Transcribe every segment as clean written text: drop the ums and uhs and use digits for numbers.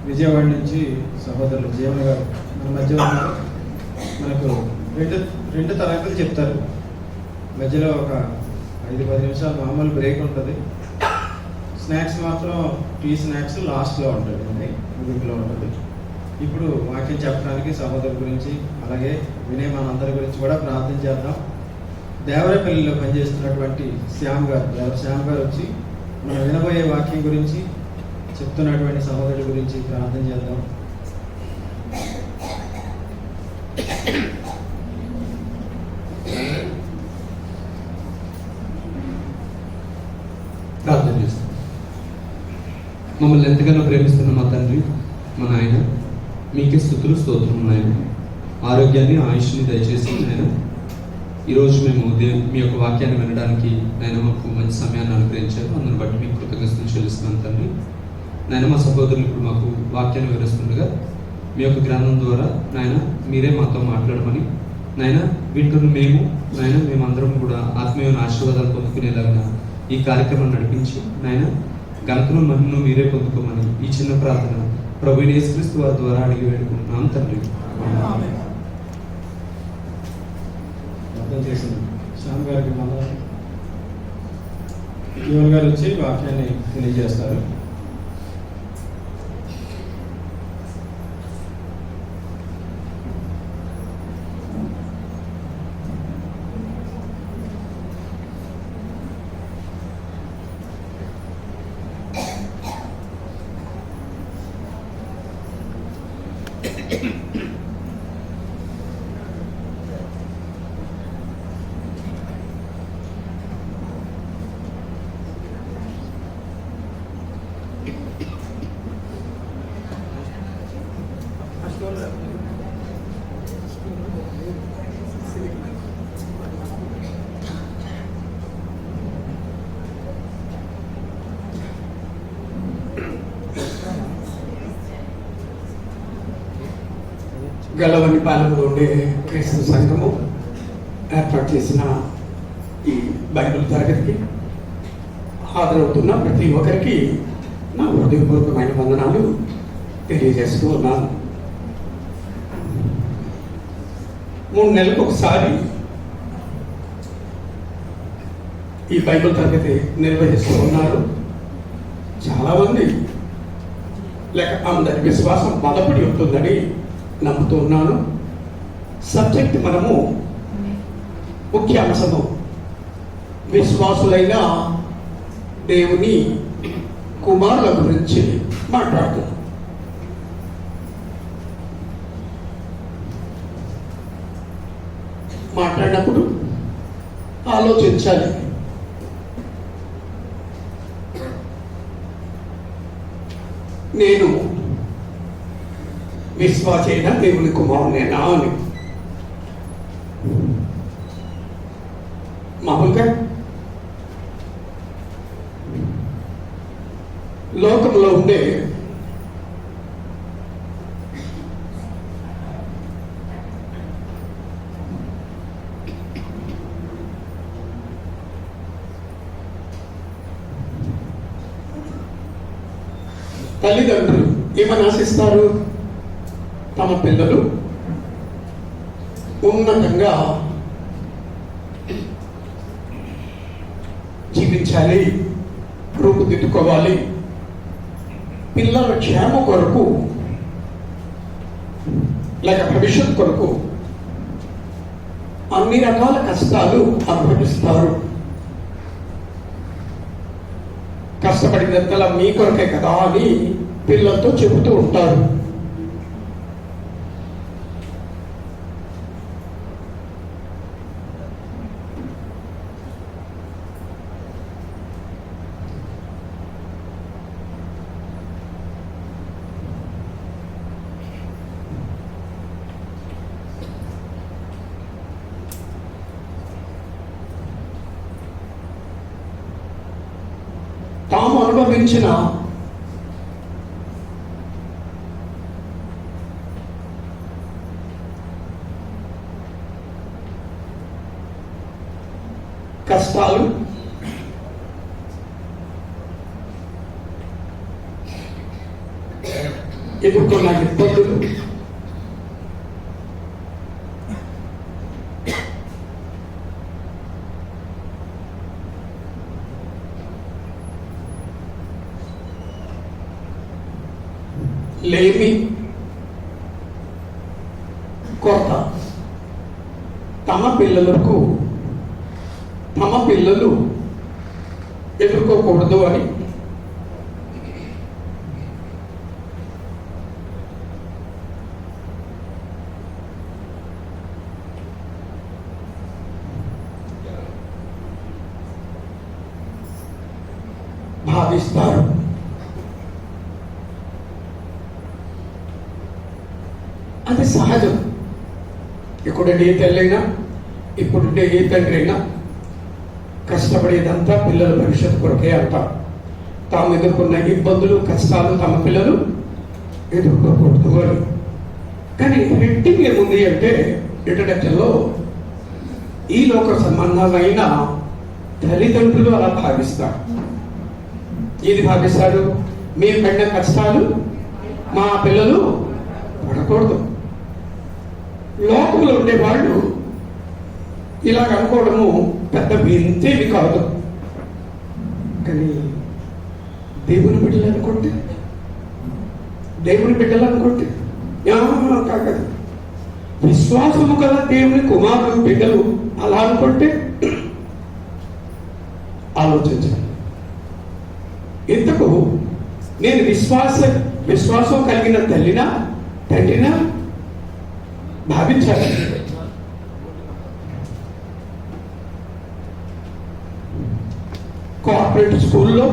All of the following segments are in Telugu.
విజయవాడ నుంచి సహోదరులు జీవన గారు మన మధ్య ఉన్నారు. మనకు రెండు తరగతులు చెప్తారు. మధ్యలో ఒక 5-10 నిమిషాలు మామూలు బ్రేక్ ఉంటుంది. స్నాక్స్ మాత్రం టీ స్నాక్స్ లాస్ట్లో ఉంటుంది, ముగింపులో ఉంటుంది. ఇప్పుడు వాక్యం చెప్పడానికి సహోదరు గురించి అలాగే వినే మనందరి గురించి కూడా ప్రార్థన చేద్దాం. దేవరపల్లిలో పనిచేస్తున్నటువంటి శ్యామ్ గారు వచ్చి మనం వినబోయే వాక్యం గురించి చెప్తున్నటువంటి సహోదరుడి గురించి ప్రార్థన చేద్దాం. ప్రార్థన చేస్తాం. మమ్మల్ని ఎంతగానో ప్రేమిస్తున్న మా తండ్రి, మా నాయన, మీకే స్తుతులు స్తోత్రం నాయన. ఆరోగ్యాన్ని ఆయుష్ని దయచేసి నాయన ఈరోజు మేము మీ యొక్క వాక్యాన్ని వినడానికి నాయన మాకు మంచి సమయాన్ని అనుగ్రహించారు. అందుని బట్టి మీకు కృతజ్ఞతలు చెల్లిస్తున్నాను తండ్రి. నాయన మా సహోదరులు ఇప్పుడు మాకు వాక్యాన్ని వివరిస్తుండగా మీ యొక్క గ్రంథం ద్వారా నాయన మీరే మాతో మాట్లాడమని నాయన వింటున్న మేమందరం కూడా ఆత్మీయ ఆశీర్వాదాలు పొందుకునేలాగా ఈ కార్యక్రమం నడిపించి నాయన ఘనతను మహిమను మీరే పొందుకోమని ఈ చిన్న ప్రార్థన ప్రభువైన యేసుక్రీస్తు వారి ద్వారా అడిగి వేడుకుంటున్నాం తండ్రి. అర్థం చేసింది. శ్యామ్ గారికి మళ్ళా జీవన్ గారు వచ్చి వాక్యాన్ని తెలియజేస్తారు. గలవనిపాలెంలో ఉండే క్రీస్తు సంఘము ఏర్పాటు చేసిన ఈ బైబిల్ తరగతికి హాజరవుతున్న ప్రతి ఒక్కరికి నా హృదయపూర్వకమైన వందనాలు తెలియజేస్తూ ఉన్నాను. 3 నెలలకు ఒకసారి ఈ బైబిల్ తరగతి నిర్వహిస్తూ ఉన్నారు. చాలామంది లేక అందరి విశ్వాసం బలపడి ఉంటుందని నమ్ముతున్నాను. సబ్జెక్ట్ మనము ముఖ్య అంశము విశ్వాసులైన దేవుని కుమారుల గురించి మాట్లాడుతున్నాం. మాట్లాడినప్పుడు ఆలోచించాలి. నేను విశ్వాసైన దేవుని కుమారునేనా అని. మామూలుగా లోకంలో ఉండే తల్లిదండ్రులు ఏమని ఆశిస్తారు? తమ పిల్లలు ఉన్నతంగా జీవించాలి, రూపుదిద్దుకోవాలి, పిల్లల క్షేమ కొరకు లేక భవిష్యత్ కొరకు అన్ని రకాల కష్టాలు అనుభవిస్తారు. కష్టపడినంతలా మీ కొరకే కదా అని పిల్లలతో చెబుతూ ఉంటారు. తాము అనుభవించిన కష్టాలు, ఎదుర్కొన్న ఇబ్బందులు, లేమి, కొరత తమ పిల్లలు ఎదుర్కోకూడదు అని భావిస్తారు. అది సహజం. ఇప్పుడుండే ఏ తల్లైనా, ఇప్పుడుండే ఏ తండ్రి అయినా కష్టపడేదంతా పిల్లల భవిష్యత్తు కొరకే అంటారు. తాము ఎదుర్కొన్న ఇబ్బందులు, కష్టాలు తమ పిల్లలు ఎదుర్కోకూడదు అని. కానీ హెడ్డింగ్ ఏముంది అంటే ఇంట్రడక్షన్లో ఈ లోక సంబంధమైన తల్లిదండ్రులు అలా భావిస్తారు. ఏది భావిస్తారు? మేము పడిన కష్టాలు మా పిల్లలు పడకూడదు. లోకంలో ఉండేవాళ్ళు ఇలాగ అనుకోవడము పెద్ద వింతేమి కాదు. కానీ దేవుని బిడ్డలు అనుకుంటే కాదు. విశ్వాసము గల దేవుని కుమారుడు బిడ్డలు అలా అనుకుంటే ఆలోచించాలి. ఇంతకు నేను విశ్వాసం కలిగిన తండ్రినా భావించాలి. కార్పొరేట్ స్కూల్లో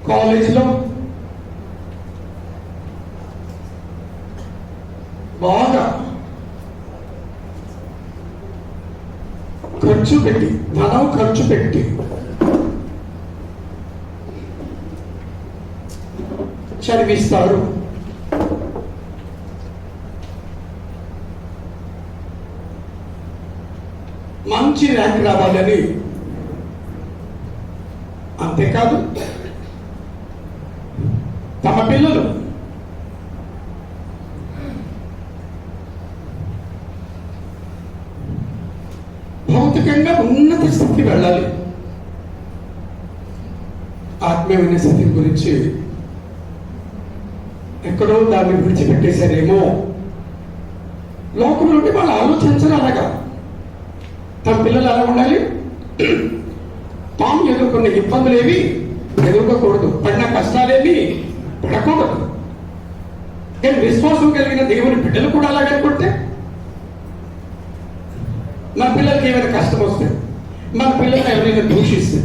కాలేజీలో బాగా ధనం ఖర్చు పెట్టి చదివిస్తారు. మంచి ర్యాంక్ రావాలని. అంతేకాదు తమ పిల్లలు భౌతికంగా ఉన్నత స్థితికి వెళ్ళాలి. ఆత్మీయమైన స్థితి గురించి ఎక్కడో దాన్ని విడిచిపెట్టేశారేమో. లోకంలో ఉంటే వాళ్ళు ఆలోచించరు అలాగా. తమ పిల్లలు ఎలా ఉండాలి? తాము ఎదుర్కొన్న ఇబ్బందులేవి ఎదుర్కోకూడదు, పడిన కష్టాలేవి పడకూడదు. కానీ విశ్వాసం కలిగిన దేవుని బిడ్డలు కూడా అలాగనుకుంటే మన పిల్లలకి ఏమైనా కష్టం వస్తే, మన పిల్లల్ని ఎవరైనా దూషిస్తే,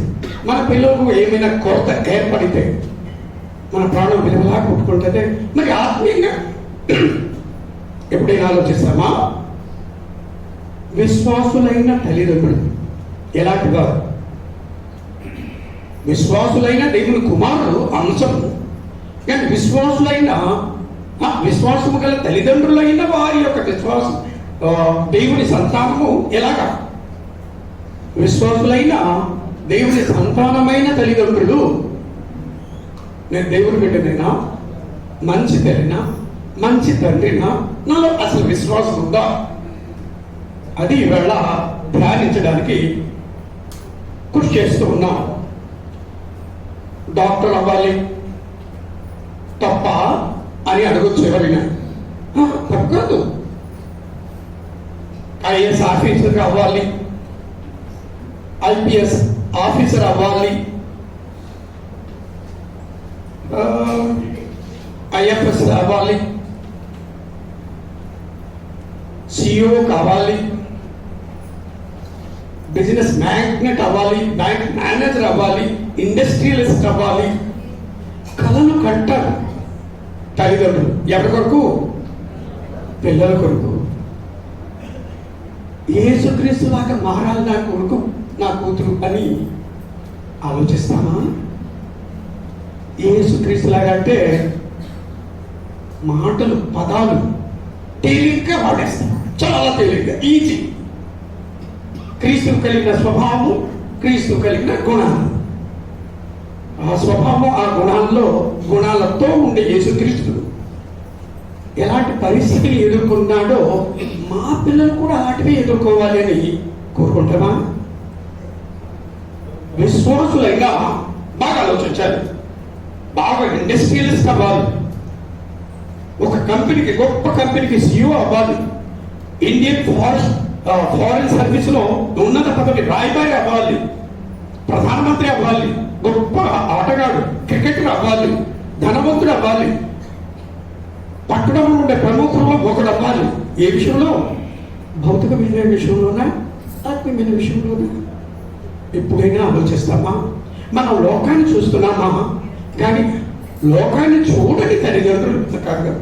మన పిల్లలకు ఏమైనా కొరత ఏర్పడితే మన ప్రాణం విలువలా కొట్టుకుంటే మరి ఆత్మీయంగా ఎప్పుడైనా ఆలోచిస్తామా? విశ్వాసులైన తల్లిదండ్రులు ఎలాంటి వారు? విశ్వాసులైన దేవుని కుమారుడు అంశము. కానీ విశ్వాసము గల తల్లిదండ్రులైన వారి యొక్క విశ్వాసం దేవుని సంతానము ఎలాగా? విశ్వాసులైన దేవుని సంతానమైన తల్లిదండ్రులు, నేను దేవుని బిడ్డనైనా, మంచి తల్లినా, మంచి తండ్రినా, నాలో అసలు విశ్వాసం ఉందా? అది ఈవేళ ధ్యానించడానికి కృషి చేస్తూ ఉన్నాం. డాక్టర్ అవ్వాలి తప్ప అని అడగొచ్చు ఎవరైనా. తప్పదు. ఐఏఎస్ ఆఫీసర్ అవ్వాలి, ఐపీఎస్ ఆఫీసర్ అవ్వాలి, ఐఎఫ్ఎస్ అవ్వాలి, సిఇఓ కావాలి, బిజినెస్ మ్యాగ్నెట్ అవ్వాలి, బ్యాంక్ మేనేజర్ అవ్వాలి, ఇండస్ట్రియలిస్ట్ అవ్వాలి. కళలు కంటారు తల్లిదండ్రులు. ఎవరి కొరకు? పిల్లల కొరకు. యేసుక్రీస్తు లాగా మారాలి నా కొడుకు, నా కూతురు అని ఆలోచిస్తామా? యేసుక్రీస్తు లాగా అంటే మాటలు, పదాలు తేలిగ్గా వాడేస్తాం, చాలా తేలిగ్గా, ఈజీ. క్రీస్తు కలిగిన స్వభావము, క్రీస్తు కలిగిన గుణాలు. ఆ స్వభావం, ఆ గుణాలతో ఉండే యేసుక్రీస్తు ఎలాంటి పరిస్థితిని ఎదుర్కొన్నాడో మా పిల్లలు కూడా అలాంటివి ఎదుర్కోవాలి అని కోరుకుంటామా? విశ్వాసులైనా బాగా ఆలోచించాలి, బాగా ఇండస్ట్రియలిస్ట్ అవ్వాలి, ఒక కంపెనీకి, గొప్ప కంపెనీకి CEO అవ్వాలి, ఇండియన్ ఫారెన్ సర్వీస్ లో ఉన్నత పదవి రాయబారి అవ్వాలి, ప్రధానమంత్రి అవ్వాలి, గొప్ప ఆటగాడు, క్రికెటర్ అవ్వాలి, ధనవంతుడు అవ్వాలి, పట్టణంలో ఉండే ప్రముఖుల్లో ఒకడు అవ్వాలి. ఏ విషయంలో? భౌతికమైన విషయంలోనా, ఆత్మీయమైన విషయంలోనా? ఎప్పుడైనా ఆలోచిస్తామా? మనం లోకాన్ని చూస్తున్నామా? కానీ లోకాన్ని చూడని తల్లిదండ్రులు కాదు,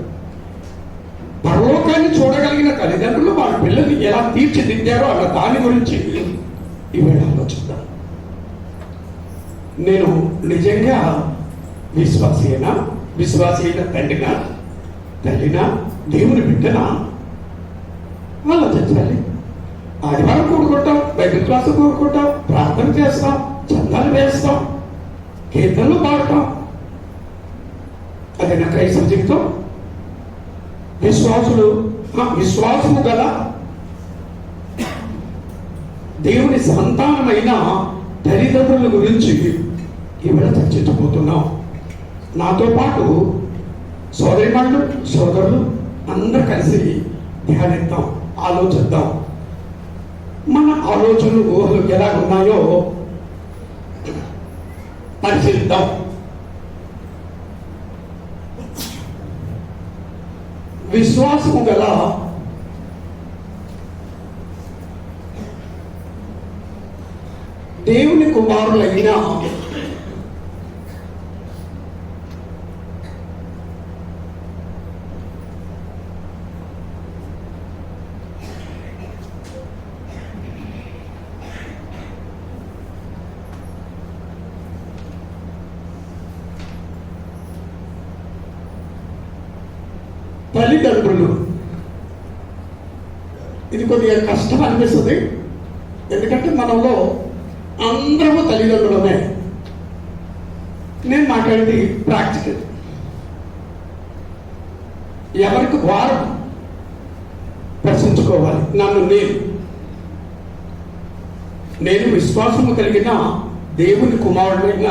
పరలోకాన్ని చూడగలిగిన తల్లిదండ్రులు వాళ్ళ పిల్లల్ని ఎలా తీర్చిదిద్దారో అన్న దాని గురించి ఇవాళ ఆలోచిద్దాం. నేను నిజంగా విశ్వాసి అయిన తండ్రినా, తల్లినా, దేవుని బిడ్డనా ఆలోచించాలి. ఆదివారం కూడుకుంటాం, బైబిల్ క్లాసు కూడుకుంటాం, ప్రార్థన చేస్తాం, చందాలు వేస్తాం, కీర్తనలు పాడతాం. అదే నా క్రైస్తవ జీవితం. విశ్వాసము గల దేవుని సంతానమైన తల్లిదండ్రుల గురించి ఇవాళ చర్చించబోతున్నాం. నాతో పాటు సోదరిమణులు, సోదరులు అందరూ కలిసి ధ్యానిద్దాం, ఆలోచిద్దాం. మన ఆలోచనలు, ఊహలు ఎలా ఉన్నాయో పరిశీలిద్దాం. విశ్వాసము గల దేవుని కుమారులైన తల్లిదండ్రులు. ఇది కొద్దిగా కష్టం అనిపిస్తుంది, ఎందుకంటే మనలో అందరము తల్లిదండ్రులమే. నేను మాట్లాడేది ప్రాక్టికల్. ఎవరికి వారు ప్రశ్నించుకోవాలి. నన్ను నేను విశ్వాసము కలిగిన దేవుని కుమారుడైన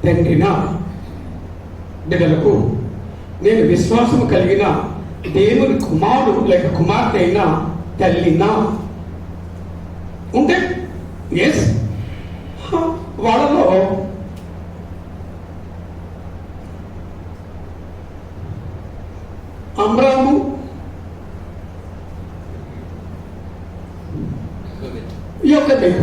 తండ్రిన బిడ్డలకు, నేను విశ్వాసము కలిగిన దేవుని కుమారుడు లేక కుమార్తె అయిన తల్లినా ఉంటే ఎస్, వాళ్ళలో అమ్రాము, యోకెబెదు,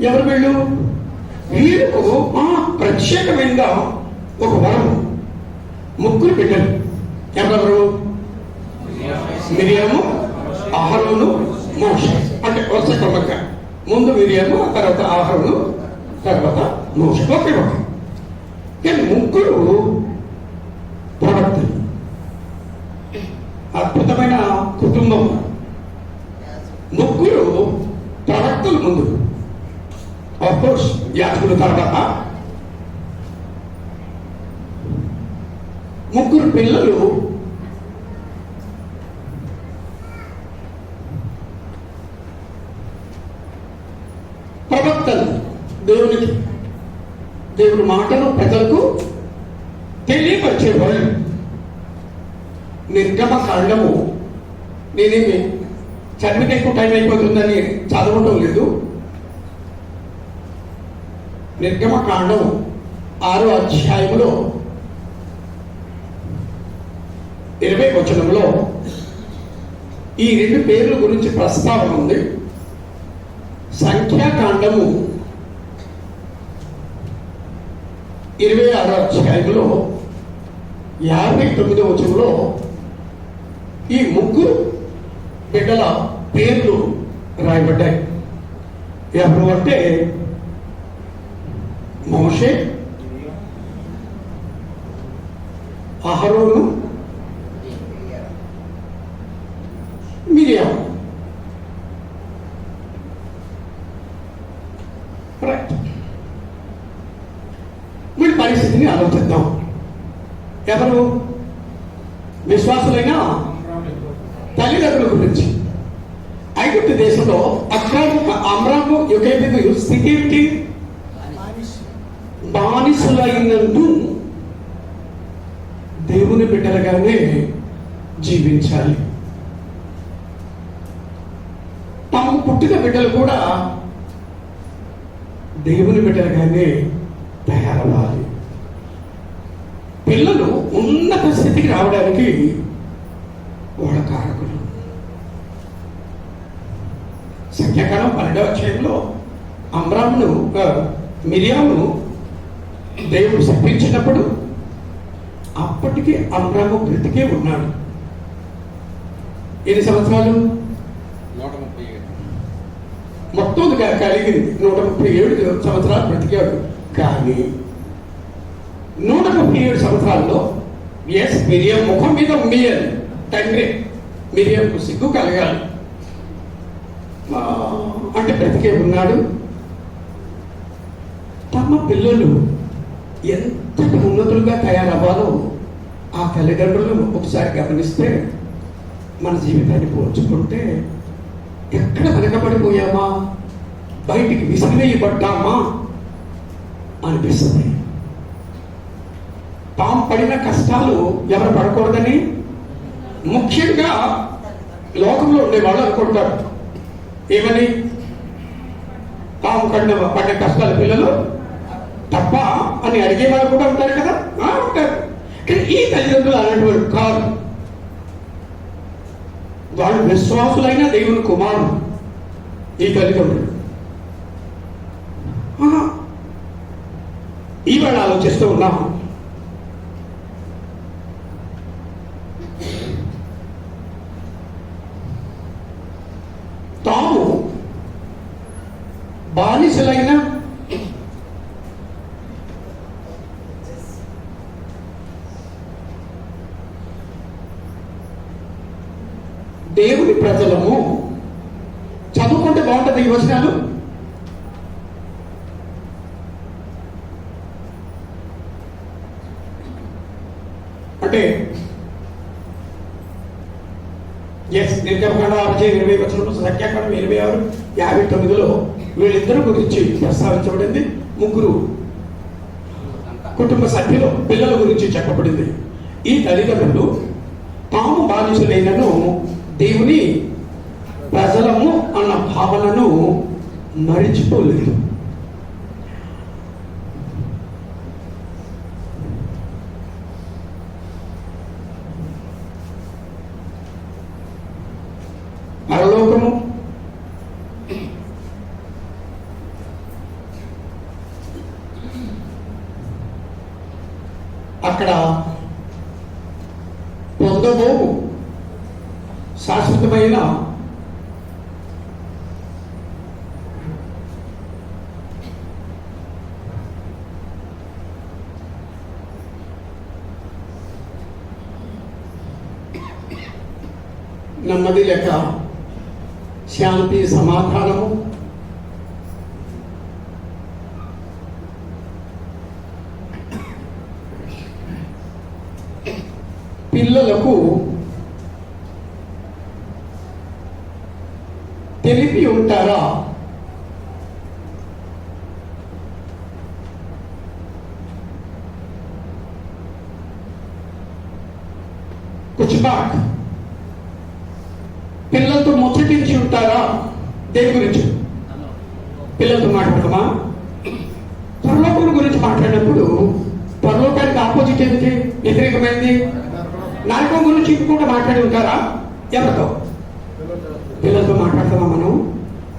ఎవరు వీళ్ళు? వీళ్ళకు ప్రత్యేకమైన ఒక వరం. ముగ్గురు బిడ్డలు. ఎవరెవరు? మిరియాము, అహరోను, మోషే. అంటే వరుస క్రమంగా ముందు మిరియాము, ఆ తర్వాత అహరోను, తర్వాత మోషే. ఒకే ఒక. కానీ ముగ్గురు ప్రవక్తలు. అద్భుతమైన కుటుంబం. ముగ్గురు ప్రవక్తలు ముందు, ఆఫ్ కోర్స్ యాజకుల తర్వాత ముగ్గురు పిల్లలు ప్రవక్తలు. దేవుని మాటలు ప్రజలకు తెలియపరిచేవాళ్ళు. నిర్గమకాండము నేనేమి చదివితే ఎక్కువ టైం అయిపోతుందని చదవటం లేదు. నిర్గమకాండం 6వ అధ్యాయంలో 20వ వచనంలో ఈ రెండు పేర్ల గురించి ప్రస్తావన ఉంది. సంఖ్యాకాండము 26వ అధ్యాయంలో 59వ వచనంలో ఈ ముగ్గురు బిడ్డల పేర్లు రాయబడ్డాయి. ఎవరు అంటే మోషే, అహరోను, మిరియాము. రైట్. వీడి పరిస్థితిని ఆలోచిద్దాం. ఎవరు? విశ్వాసులైన తల్లిదండ్రుల గురించి. ఐగుప్తు దేశంలో అమ్రాము యోకేబు స్థితి ఏమిటి? బానిసులైనందు దేవుని బిడ్డలుగానే జీవించాలి. తమకు పుట్టిన బిడ్డలు కూడా దేవుని బిడ్డలుగానే తయారవ్వాలి. పిల్లలు ఉన్నత స్థితికి రావడానికి వాళ్ళ కారకులు. సంఖ్యాకాలం 12వ అధ్యాయంలో అమ్రామును మిరియామును దేవుడు శపించినప్పుడు అప్పటికి అమ్రాము బ్రతికే ఉన్నాడు. ఎన్ని సంవత్సరాలు? 137. మొత్తం కలిగింది 137 సంవత్సరాలు బ్రతికాడు. కానీ 137 సంవత్సరాల్లో మిరియం ముఖం మీద ఉమ్మేయాలి. తండ్రి మిరియంకు సిగ్గు కలగాలి. అంటే బ్రతికే ఉన్నాడు. తమ పిల్లలు ఎంతటి ఉన్నతులుగా తయారవ్వాలో ఆ తల్లిదండ్రులు ఒకసారి గమనిస్తే మన జీవితాన్ని పోల్చుకుంటే ఎక్కడ వెనకబడిపోయామా, బయటికి విసిరివేయబడ్డామా అనిపిస్తుంది. తాము పడిన కష్టాలు ఎవరు పడకూడదని ముఖ్యంగా లోకంలో ఉండే వాళ్ళు అనుకుంటారు. ఏమని? తాము పడిన కష్టాలు పిల్లలు తప్ప అని అడిగే వాళ్ళు కూడా ఉంటారు కదా, ఉంటారు. కానీ ఈ తల్లిదండ్రులు అలాంటి కాదు. వాళ్ళు విశ్వాసులైన దేవుని కుమారుడు. ఈ తల్లిదండ్రులు ఈవేళ ఆలోచిస్తూ ఉన్నాము. తాము బానిసలైన దేవుని ప్రజలము. చదువుకుంటే బాగుంటుంది ఈ వచనాలు. అంటే నిర్గమకాండ 6:20 సంఖ్యాకాండం 26:59 వీళ్ళిద్దరు గురించి ప్రస్తావించబడింది. ముగ్గురు కుటుంబ సభ్యులు పిల్లల గురించి చెప్పబడింది. ఈ తల్లిదండ్రులు తాము బానిసలైనను దేవుని ప్రజలము అన్న భావనను మరిచిపోలేదు. పరలోకము అక్కడ పొందబోవు శాశ్వతమైన నెమ్మది లేక శాంతి సమాధానము, పిల్లలకు తెలిపి ఉంటారా? కుచ్ బాత్ పిల్లలతో ముచ్చటించి ఉంటారా? దేని గురించి? పిల్లలతో మాట్లాడతామా? పరలోకం గురించి మాట్లాడినప్పుడు పరలోకానికి ఆపోజిట్ ఏంటి? వ్యతిరేకమైంది నరకం గురించి ఇంకొక మాట్లాడి ఉంటారా? ఎవరితో? పిల్లలతో మాట్లాడతామా మనం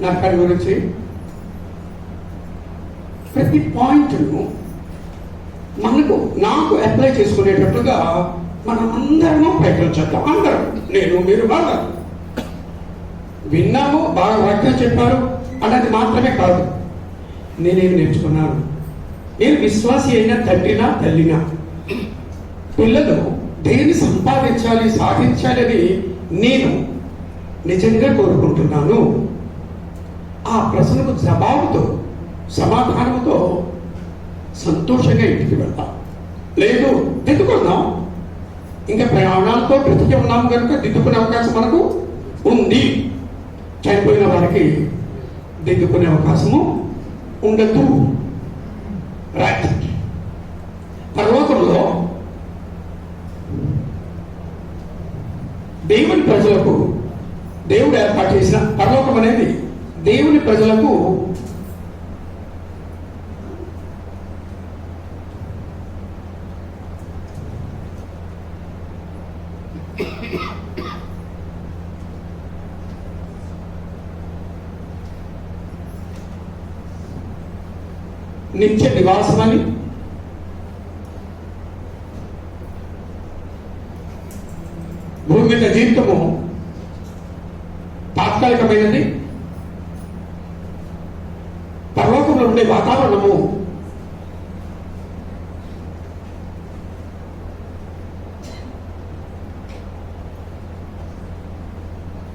నరకాన్ని గురించి? ప్రతి పాయింట్ను నాకు అప్లై చేసుకునేటట్టుగా మనం అందరము ప్రయత్నం చేద్దాం. అందరం, నేను, మీరు బాగా విన్నాము, బాగా వాక్యం చెప్పారు, అన్నది మాత్రమే కాదు. నేనేమి నేర్చుకున్నాను? నేను విశ్వాసి అయిన తండ్రినా తల్లినా పిల్లలు దేన్ని సంపాదించాలి, సాధించాలి అని నేను నిజంగా కోరుకుంటున్నాను. ఆ ప్రశ్నకు జవాబుతో, సమాధానంతో సంతోషంగా ఇంటికి వెళ్తాం. లేదు దిద్దుకుందాం, ఇంకా ప్రయాణాలతో బ్రతికి ఉన్నాము కనుక దిద్దుకునే అవకాశం మనకు ఉంది. చనిపోయిన వారికి దిద్దుకునే అవకాశము ఉండదు. రైట్. పరలోకంలో దేవుని ప్రజలకు దేవుడు ఏర్పాటు చేసిన పరలోకం అనేది దేవుని ప్రజలకు నిత్య నివాసమని, భూమి మీద జీవితము తాత్కాలికమైనది, పరలోకంలో ఉండే వాతావరణము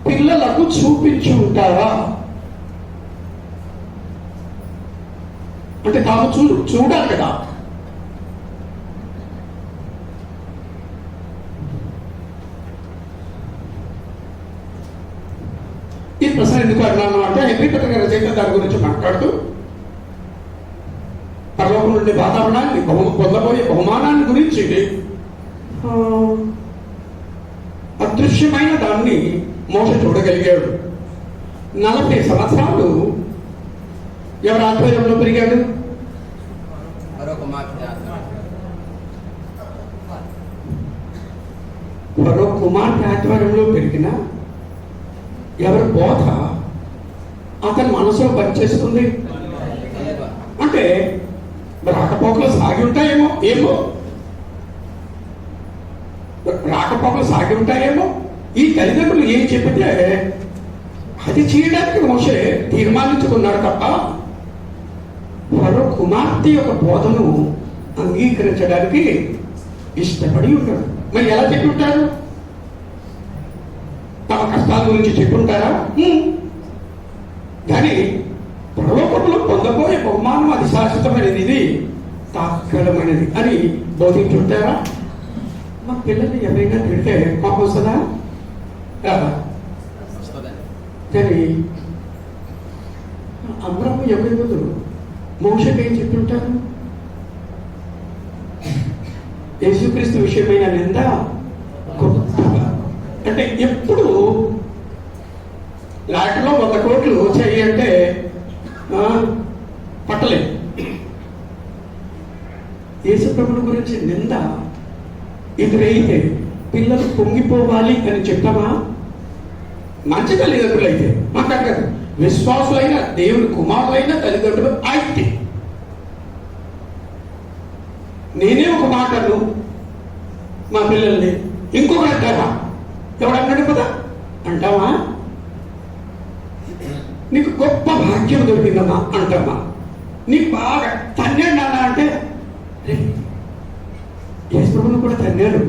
పిల్లలకు చూపించి ఉంటారా? అంటే తాము చూడాలి కదా. ఈ ప్రశ్న ఎందుకు అన్నాను అంటే హెన్రీ పటర్ గారి రచయిత దాని గురించి మాట్లాడుతూ పరలోకం నుండి వాతావరణాన్ని, పొందబోయే బహుమానాన్ని గురించి అదృశ్యమైన దాన్ని మోసే చూడగలిగాడు. 40 సంవత్సరాలు ఎవరి ఆధ్వర్యంలో పెరిగాడు? మరో కుమార్తె ఆధ్వర్యంలో పెరిగిన ఎవరి బోధ అతని మనసులో పనిచేస్తుంది. అంటే రాకపోకలు సాగి ఉంటాయేమో, రాకపోకలు సాగి ఉంటాయేమో. ఈ తల్లిదండ్రులు ఏం చెప్పితే అది చేయడానికి మోషే తీర్మానించుకున్నాడు తప్ప మరో కుమార్తె యొక్క బోధను అంగీకరించడానికి ఇష్టపడి ఉన్నాడు. మరి ఎలా చెప్పి ఉంటారు? తమ కష్టాల గురించి చెప్పుంటారా? కానీ పరలోకంలో పొందబోయే బహుమానం అది శాశ్వతమైనది, ఇది తాత్కాలమైనది అని బోధించుంటారా? మా పిల్లల్ని ఎవరైనా తిడితే మాకు వస్తుందా? రాదా? కానీ అబ్రాము ఎవరి ముందు మోషకి ఏం చెప్తుంటారు? యేసుక్రీస్తు విషయమైన నింద గొప్పగా. అంటే ఎప్పుడు లాటలో 100 కోట్లు వచ్చాయి అంటే పట్టలేదు. యేసుప్రభుని గురించి నింద ఎదురైతే పిల్లలు పొంగిపోవాలి అని చెప్తామా? మంచి తల్లిదండ్రులు అయితే మాట్లాడదు, విశ్వాసులైన దేవుని కుమారులైన తల్లిదండ్రులు అయితే నేనే ఒక మాటను మా పిల్లల్ని ఇంకొకటి అంటారా? ఎవడన్నాడు కదా అంటావా? నీకు గొప్ప భాగ్యం దొరికిందమ్మా అంటామా? నీకు బాగా తన్నాడు నాన్న అంటే యేసుప్రభుని కూడా తన్నాడు,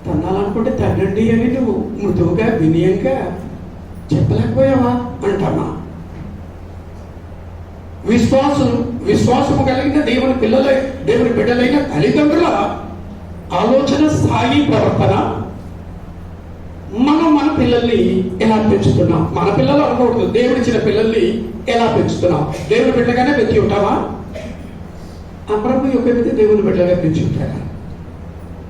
తన్నాలనుకుంటే తన్నండి అని నువ్వు మృదువుగా వినయంగా చెప్పలేకపోయావా అంటామా? విశ్వాసము కలిగిన దేవుని బిడ్డలైన తల్లిదండ్రుల ఆలోచన స్థాయి ప్రవర్తన మనం మన పిల్లల్ని ఎలా పెంచుతున్నాం? మన పిల్లలు అనుకోవద్దు, దేవుడిచ్చిన పిల్లల్ని ఎలా పెంచుతున్నాం? దేవుని బిడ్డగానే పెంచి ఉంటావా? అబ్రాము యొక్క మీద దేవుని బిడ్డగా పెంచి ఉంటారా?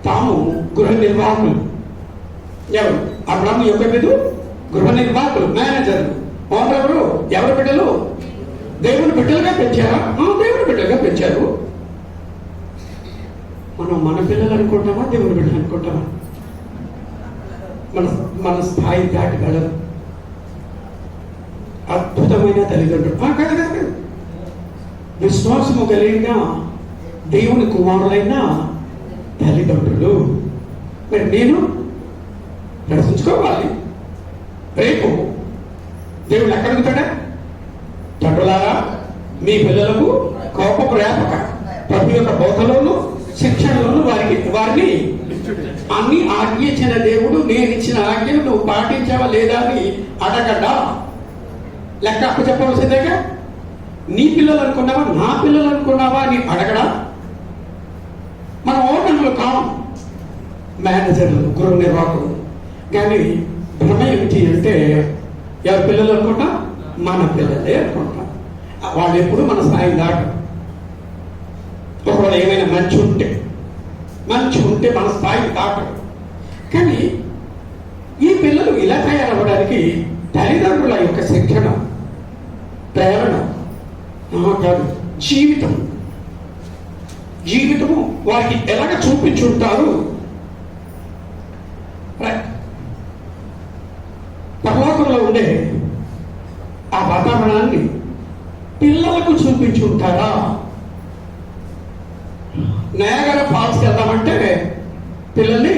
తాము గృహ నిర్వాహకులు. ఎవరు? అబ్రాము యొక్క మీద గృహ నిర్వాహకులు, మేనేజర్లు, ఓనరు. ఎవరి బిడ్డలు? దేవుని బిడ్డలుగా పెంచారా? దేవుని బిడ్డలుగా పెంచారు. మనం మన పిల్లలు అనుకుంటామా, దేవుని బిడ్డలు అనుకుంటామా? మన స్థాయి దాటగలరు. అద్భుతమైన తల్లిదండ్రులు కాదు, విశ్వాసము కలిగిన దేవుని కుమారులైన తల్లిదండ్రులు. మరి నేను ప్రశ్నించుకోవాలి, రేపు దేవుడు ఎక్కడ అడుగుతాడా? తండ్రులారా మీ పిల్లలకు కోపం రేపక ప్రభు యొక్క బోధలోను శిక్షణలోను వారిని అన్ని ఆజ్ఞ ఇచ్చిన దేవుడు నేను ఇచ్చిన ఆజ్ఞను నువ్వు పాటించావా లేదా అని అడగడా. లెక్క అప్పు చెప్పవలసిందేగా. నీ పిల్లలు అనుకున్నావా నా పిల్లలు అనుకున్నావా అని అడగడా. మన ఓటర్లు కావు, మేనేజర్లు, గృహ నిర్వాహకులు. కానీ భ్రమ ఏమిటి అంటే ఎవరి పిల్లలు అనుకుంటా మన పిల్లలే అనుకుంటా. వాళ్ళు ఎప్పుడు మన స్థాయి దాట. ఒకవేళ ఏమైనా మంచి ఉంటే మన స్థాయి దాటరు. కానీ ఈ పిల్లలు ఇలా తయారవ్వడానికి తల్లిదండ్రుల యొక్క శిక్షణ, ప్రేరణ కాదు, జీవితము వారికి ఎలాగ చూపించుంటారు. పరలోకంలో ఉండే ఆ వాతావరణాన్ని పిల్లలకు చూపించుంటారా. నయాగరా ఫాల్స్కి వెళ్దామంటే పిల్లల్ని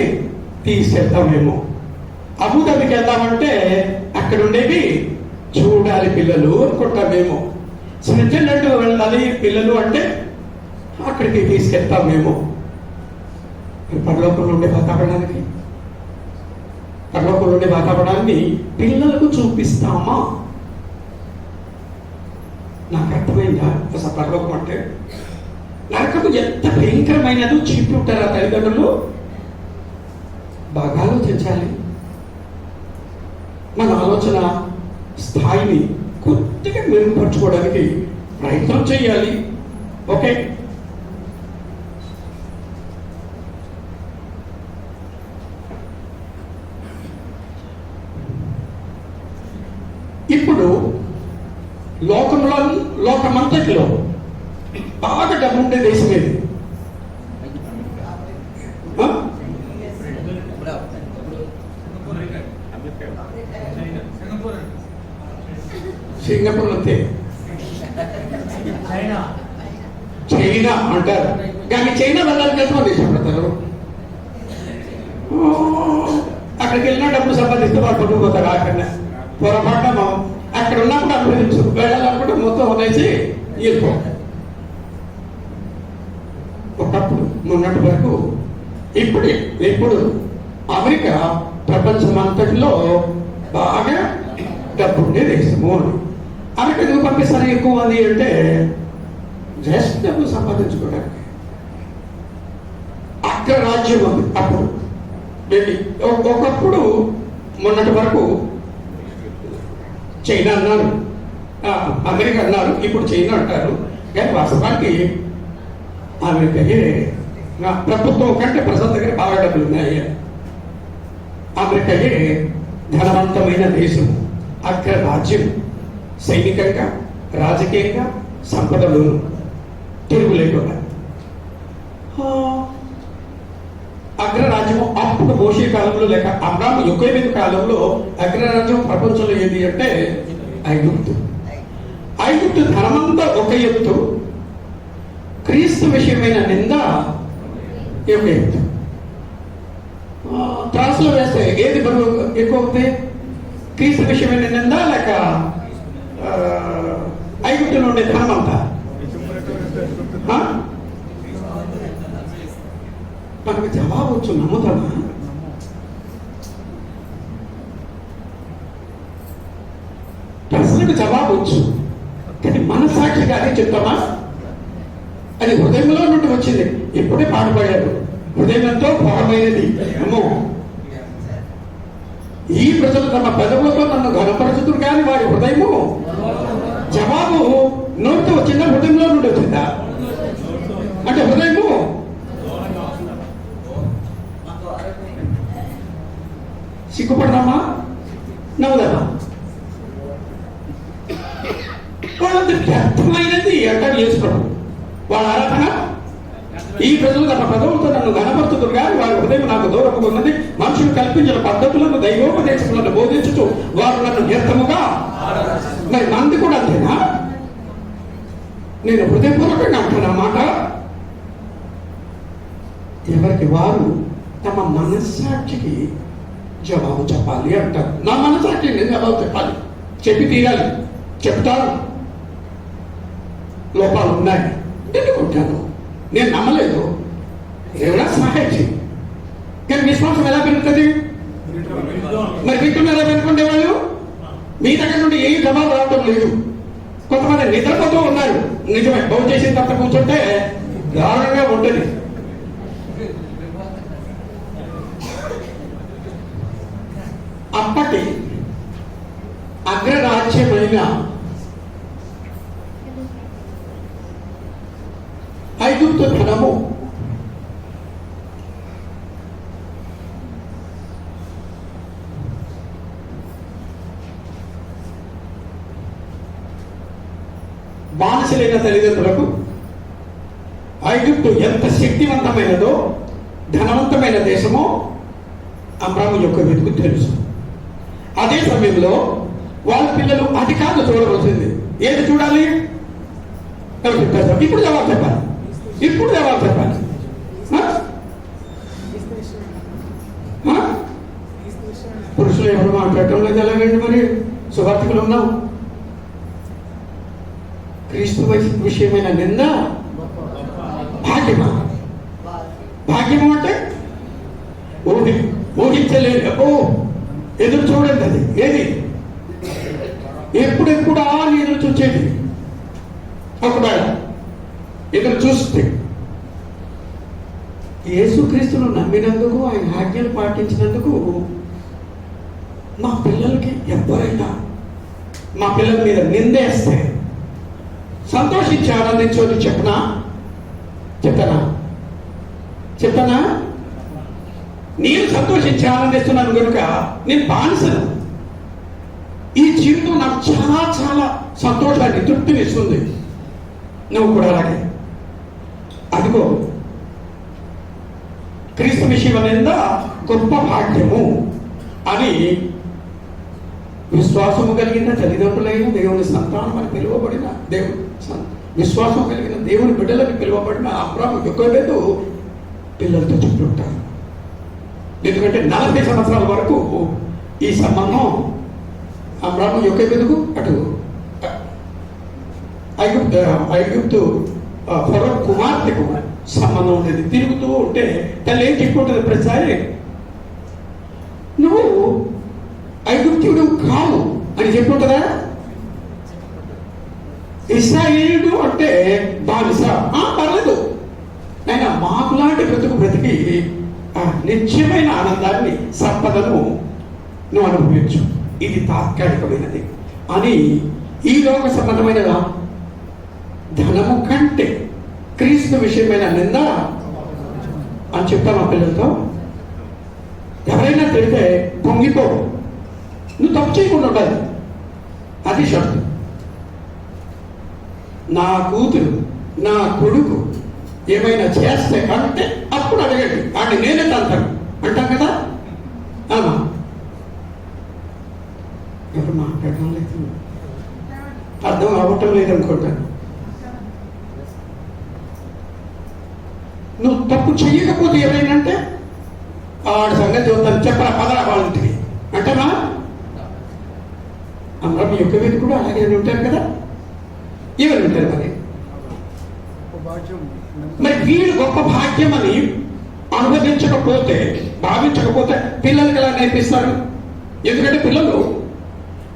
తీసుకెళ్తామేమో. అబుదాబికి వెళ్దామంటే అక్కడ ఉండేవి చూడాలి పిల్లలు అనుకుంటామేమో. స్విట్జర్లాండ్ వెళ్ళాలి పిల్లలు అంటే అక్కడికి తీసుకెళ్తామేమో. పరలోకంలో ఉండే వాతావరణాన్ని పిల్లలకు చూపిస్తామా? నాకు అర్థమైందా అసలు పరలోకం అంటే? నరకము ఎంత భయంకరమైనదో చెప్పి ఉంటారా తల్లిదండ్రులు? బాగా ఆలోచించాలి. మన ఆలోచన స్థాయిని కొద్దిగా మెరుగుపరచుకోవడానికి ప్రయత్నం చేయాలి. ఓకే, ఇప్పుడు లోకమంతటిలో బాగా డబ్బు ఉండే దేశం ఏది? సింగపూర్ అంతే, చైనా అంటారు. కానీ చైనా వెళ్ళాలని ఎంతమంది ఇష్టపడతారు? అక్కడికి వెళ్ళినా డబ్బులు సంపాదిస్తే వాళ్ళు పట్టుకుపోతారు. అక్కడ పొరపాటున అక్కడ ఉన్నప్పుడు అనుభవించు, వెళ్ళాలనుకుంటే మొత్తం వదిలేసి వెళ్ళిపో. ఒకప్పుడు మొన్నటి వరకు ఇప్పుడు అమెరికా ప్రపంచమంతటిలో బాగా డబ్బు ఉండే దేశము. అమెరికా ఎందుకు పంపిస్తారు ఎక్కువ మంది అంటే జస్ట్ డబ్బు సంపాదించుకోవడానికి. అగ్రరాజ్యం ఉంది అప్పుడు. ఒకప్పుడు మొన్నటి వరకు చైనా అన్నారు, అమెరికా అన్నారు, ఇప్పుడు చైనా అంటారు. కానీ వాస్తవానికి అమెరికాయే ప్రభుత్వం కంటే ప్రజల దగ్గర బాగా డబ్బులు ఉన్నాయి. అమెరికాయే ధనవంతమైన దేశం, అగ్రరాజ్యం. సైనికంగా, రాజకీయంగా, సంపదలు తిరుగు లేకుండా అగ్రరాజ్యం. అప్పుడు మోషే కాలంలో లేక అబ్రాహ్మ యుగైన కాలంలో అగ్రరాజ్యం ప్రపంచంలో ఏది అంటే ఐగుప్తు ధనమంతా ఒక ఎత్తు, క్రీస్తు విషయమైన నింద ఒక ఎత్తు. త్రాసులో వేస్తే ఏది బరువు ఎక్కువ అవుతుంది? క్రీస్తు విషయమైన నింద లేక ఐగుప్తులో ఉండే ధనమంతా? మనకు జవాబు వచ్చు, నమ్ముతామా? ప్రశ్నకు జవాబు వచ్చు, కానీ మనసాక్షిగా అదే చెప్తామా? అది హృదయంలో నుండి వచ్చింది. ఇప్పుడే పాటుపడారు, హృదయం ఎంతో భారమైనది. ఏమో ఈ ప్రజలు తమ పెదవులతో నన్ను ఘనపరచుతురు, కానీ వారి హృదయము. జవాబు నోటితో వచ్చిందా, హృదయంలో నుండి వచ్చిందా? అంటే హృదయము సిగ్గుపడదామా, నవ్వుదామా? వాళ్ళంత వ్యర్థమైనది అంటారు యేసుప్రభు. వాళ్ళ ఆరాధన, ఈ ప్రజలు తమ పదవులతో నన్ను ఘనపరుచుతురు కానీ వారి హృదయం నాకు దూరముగా ఉన్నది. మనుషులు కల్పించిన పద్ధతులను, దైవోపదేశములను బోధించుతూ వారు నన్ను వ్యర్థముగా. మరి మంది కూడా అంతేనా? నేను హృదయపూర్వకంగా అంటున్నా మాట. ఎవరికి వారు తమ మనస్సాక్షికి జవాబు చెప్పాలి అంటారు. నా మనసాక్షి నేను జవాబు చెప్పాలి, చెప్పి తీరాలి, చెప్తాను. లోపాలు ఉన్నాయి, తిట్టుకుంటాను. నేను నమ్మలేదు, దేవుడా సహాయం చేయి. కానీ విశ్వాసం ఎలా పెరుగుతుంది? మరి వింటున్న ఎలా పెరుగుతుండే వాళ్ళు? మీ దగ్గర నుండి ఏ జవాబు రావడం లేదు. కొంతమంది నిద్రపోతూ ఉన్నారు. నిజమే, బహు చేసిన తర్వాత కూర్చుంటే దారుణంగా ఉంటుంది. అప్పటి అగ్రరాజ్యమైన ఐగుప్తు ధనము బానిసలైన తల్లిదండ్రులకు ఐగుప్తు ఎంత శక్తివంతమైనదో, ధనవంతమైన దేశమో అబ్రాము యొక్క వెతుకు తెలుసు. అదే సమయంలో వాళ్ళ పిల్లలు అది కాదు చూడవలసింది. ఏది చూడాలి? ఇప్పుడు జవాబు చెప్పాలి. ఇప్పుడు జవాబు చెప్పాలి. పురుషులు ఎవరు మాట్లాడటం లేదు ఎలాగండి? మరి సువార్తికులు ఉన్నాం. క్రీస్తు విషయమైన నింద భాగ్యమా? భాగ్యము అంటే ఊహించలేదు. ఎదురు చూడండి. అది ఏది? ఎప్పుడెప్పుడా అని ఎదురు చూచేది. ఒకవేళ ఎదురు చూస్తే యేసుక్రీస్తును నమ్మినందుకు, ఆయన ఆజ్ఞలు పాటించినందుకు మా పిల్లలకి ఎవరైనా మా పిల్లల మీద నిందేస్తే సంతోషించి ఆనందించోని చెప్తానా? నేను సంతోషించి ఆనందిస్తున్నాను కనుక నేను బానిసను. ఈ జీవితం నాకు చాలా చాలా సంతోషాన్ని, తృప్తిని ఇస్తుంది. నువ్వు కూడా అలాగే. అదిగో క్రీస్తు విషయమైందా గొప్ప భాగ్యము అని విశ్వాసము కలిగిన తల్లిదండ్రులైన దేవుని సంతానం అని పిలువబడిన విశ్వాసం కలిగిన దేవుని బిడ్డలకు పిలువబడిన అబ్రాము యొకోబేదు పిల్లలతో చుట్టూంటారు. ఎందుకంటే 40 సంవత్సరాల వరకు ఈ సంబంధం అబ్రాము యొకోబేదుకు అటు ఐగుప్తు ఫరో కుమార్తెకు సంబంధం ఉండేది. తిరుగుతూ ఉంటే తల్లి ఏం చెప్పుకుంటుంది ప్రతిసారి? నువ్వు ఐగుప్తుడు కావు అని చెప్పుకుంటుందా? ఇశ్రాయేలుడు అంటే బానిస. పర్లేదు, ఆయన మాకులాంటి బ్రతికి నిత్యమైన ఆనందాన్ని, సంపదను నువ్వు అనుభవించు. ఇది తాత్కాలికమైనది అని ఈ లోక సంబంధమైన ధనము కంటే క్రీస్తు విషయమైన నింద అని చెప్తా మా పిల్లలతో. ఎవరైనా తిడితే పొంగిపో, నువ్వు తప్పు చేయకుండా ఉండాలి. అది షరతు. నా కూతురు, నా కొడుకు ఏమైనా చేస్తే అంటే అప్పుడు అడగండి. వాడిని నేనే తంతాను అంటాం కదా. అమ్మా ఎవరు మాట్లాడడం లేదు, అర్థం అవ్వటం లేదనుకుంటాను. నువ్వు తప్పు చెయ్యకపోతే ఏమైందంటే వాడి సంగతి చూస్తాను, చెప్పరా పదరా వాళ్ళంటికి అంటారా? అందరూ మీ యొక్క మీద కూడా అలాగే ఉంటారు కదా. ఎవరు ఉంటారు మరి వీళ్ళు గొప్ప భాగ్యం అని అనుభవించకపోతే, భావించకపోతే పిల్లలకి ఎలా నేర్పిస్తారు? ఎందుకంటే పిల్లలు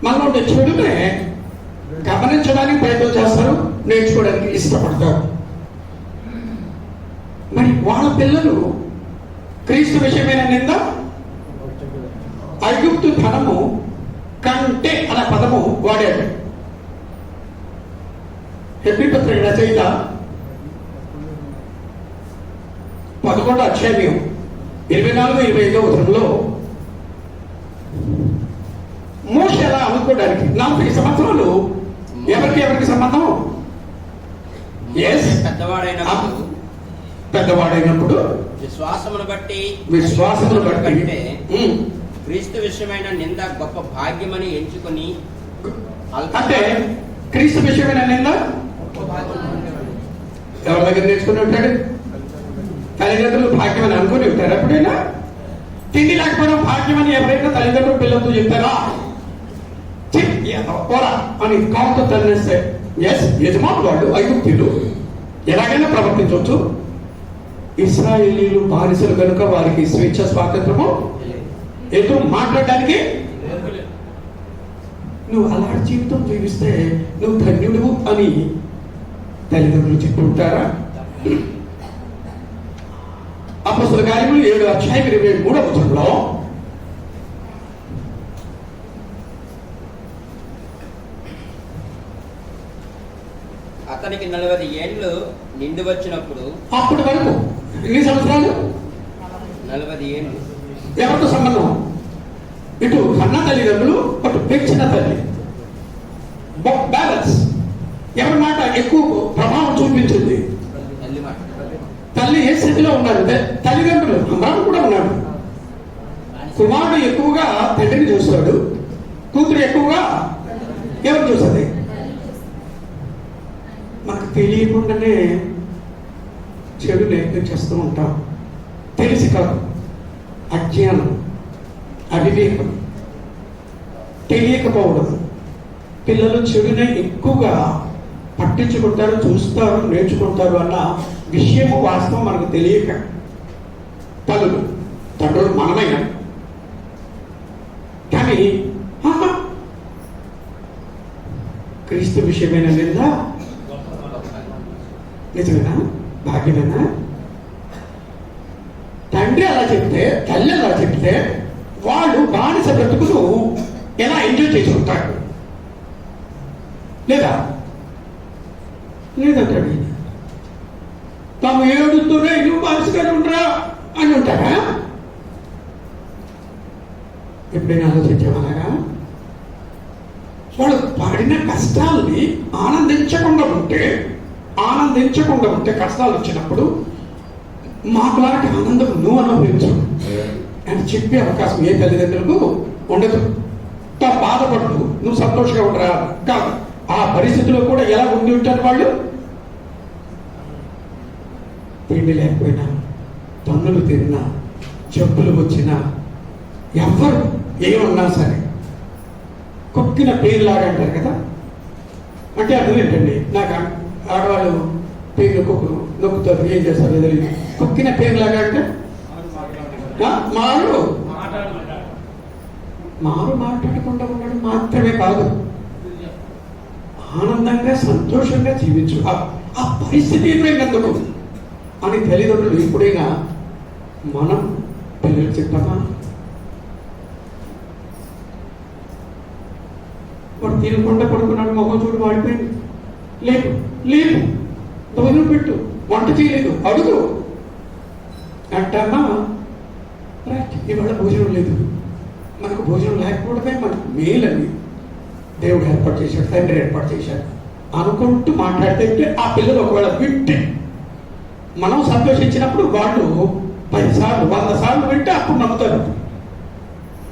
మనలో ఉండే చెడునే గమనించడానికి ప్రయత్నం చేస్తారు, నేర్చుకోవడానికి ఇష్టపడతారు. మరి వాళ్ళ పిల్లలు క్రీస్తు విషయమైన నింద, ఐగుప్తు ధనము కంటే అనే పదము వాడాడు. హెబ్రీ పత్రిక రచయిత 11వ అధ్యాయం 24-25వ వచనంలో మోషే ఎలా అనుకోవడానికి 40 సంవత్సరాలు ఎవరికి సంబంధం? పెద్దవాడైనప్పుడు విశ్వాసమును బట్టి క్రీస్తు విషయమైన నింద గొప్ప భాగ్యమని ఎంచుకొని. అంటే క్రీస్తు విషయమైన నింద ఎవరి దగ్గర నేర్చుకుని ఉంటాడు? తల్లిదండ్రులు భాగ్యమని అనుకుని ఉంటారు. ఎప్పుడైనా తిండి లేకపోవడం భాగ్యమని ఎవరైనా తల్లిదండ్రులు పిల్లలతో చెప్తారా? పోరా అని కావుతో తల్లిస్తే ఎస్ యజమానులు వాళ్ళు ఐగుప్తీయులు ఎలాగైనా ప్రవర్తించవచ్చు. ఇశ్రాయేలీలు బానిసలు కనుక వారికి స్వేచ్ఛ స్వాతంత్రము ఎటు మాట్లాడడానికి. నువ్వు అలాంటి జీవితం జీవిస్తే నువ్వు ధన్యుడు అని తల్లిదండ్రులు చెప్పుకుంటారా? అపొస్తలుల కార్యములు 7:23 అతనికి 40 ఏండ్లు నిండి వచ్చినప్పుడు, అప్పటి వరకు ఎన్ని సంవత్సరాలు? 40 ఏండ్లు. ఎవరితో సంబంధం? ఇటు కన్న తల్లిదండ్రులు, అటు పెంచిన తల్లి. బ్యాలెన్స్. ఎవరి మాట ఎక్కువ ప్రభావం చూపించింది? తల్లి మాట. తల్లి ఏ స్థితిలో ఉన్నారు? తల్లిదండ్రులు. అమ్రాను కూడా ఉన్నాడు. కుమారుడు ఎక్కువగా తండ్రిని చూస్తాడు, కూతురు ఎక్కువగా ఎవరు చూస్తుంది? మనకు తెలియకుండానే చెడు నేర్పించేస్తూ ఉంటాం. తెలిసి కాదు, అజ్ఞానం, అవివేకం, తెలియకపోవడం. పిల్లలు చెడునే ఎక్కువగా పట్టించుకుంటారు, చూస్తారు, నేర్చుకుంటారు అన్న విషయము వాస్తవం మనకు తెలియక తల్లులు తండ్రులు మనమైనా కానీ క్రీస్తు విషయమైన నింద నిజమేనా? భాగ్యమేనా? తండ్రి అలా చెప్తే, తల్లి అలా చెప్తే వాళ్ళు బానిస బ్రతుకులు ఎలా ఎంజాయ్ చేసి ఉంటారు? లేదా లేదంటాడు. తాము ఏడుతూనే నువ్వు బానిసగానే ఉండరా అని ఉంటారా? ఎప్పుడైనా ఆలోచించామనగా వాళ్ళు పడిన కష్టాల్ని ఆనందించకుండా ఉంటే కష్టాలు వచ్చినప్పుడు మాకు లాంటి ఆనందం నువ్వు అనుభవించు అని చెప్పే అవకాశం ఏ తల్లిదండ్రులకు ఉండదు. బాధపడదు, నువ్వు సంతోషంగా ఉండరా కాదు. ఆ పరిస్థితిలో కూడా ఎలా ఉండి ఉంటారు వాళ్ళు? తిండి లేకపోయినా, పన్నులు తిన్నా, జబ్బులు వచ్చినా, ఎవరు ఏమన్నా సరే కొక్కిన పేరులాగా అంటారు కదా. అంటే అర్థం ఏంటండి? నాకు ఆడవాళ్ళు పేర్లు నొక్కుతారు, ఏం చేస్తారు తెలియదు. కొక్కిన పేరులాగా అంటే మారు మాట్లాడకుండా ఉండడం మాత్రమే కాదు, ఆనందంగా సంతోషంగా జీవించు. ఆ పరిస్థితి ఎదురైనందుకు అని తల్లిదండ్రులు ఎప్పుడైనా మనం పిల్లలు చెప్పామా? వాడు తినకుండా పడుకున్నాడు, మొహం చూడు వాడిపోయింది, లేదు లేదు భోజనం పెట్టు, వంట చేయలేదు అడుగు అంటామా? రైట్, ఇవాళ భోజనం లేదు, మనకు భోజనం లేకపోవడమే మనకు మేలని దేవుడు ఏర్పాటు చేశాడు, తండ్రి ఏర్పాటు చేశాడు అనుకుంటూ మాట్లాడితే ఆ పిల్లలు ఒకవేళ వింటే మనం సంతోషించినప్పుడు వాళ్ళు 10 సార్లు 100 సార్లు వింటే అప్పుడు నమ్ముతారు.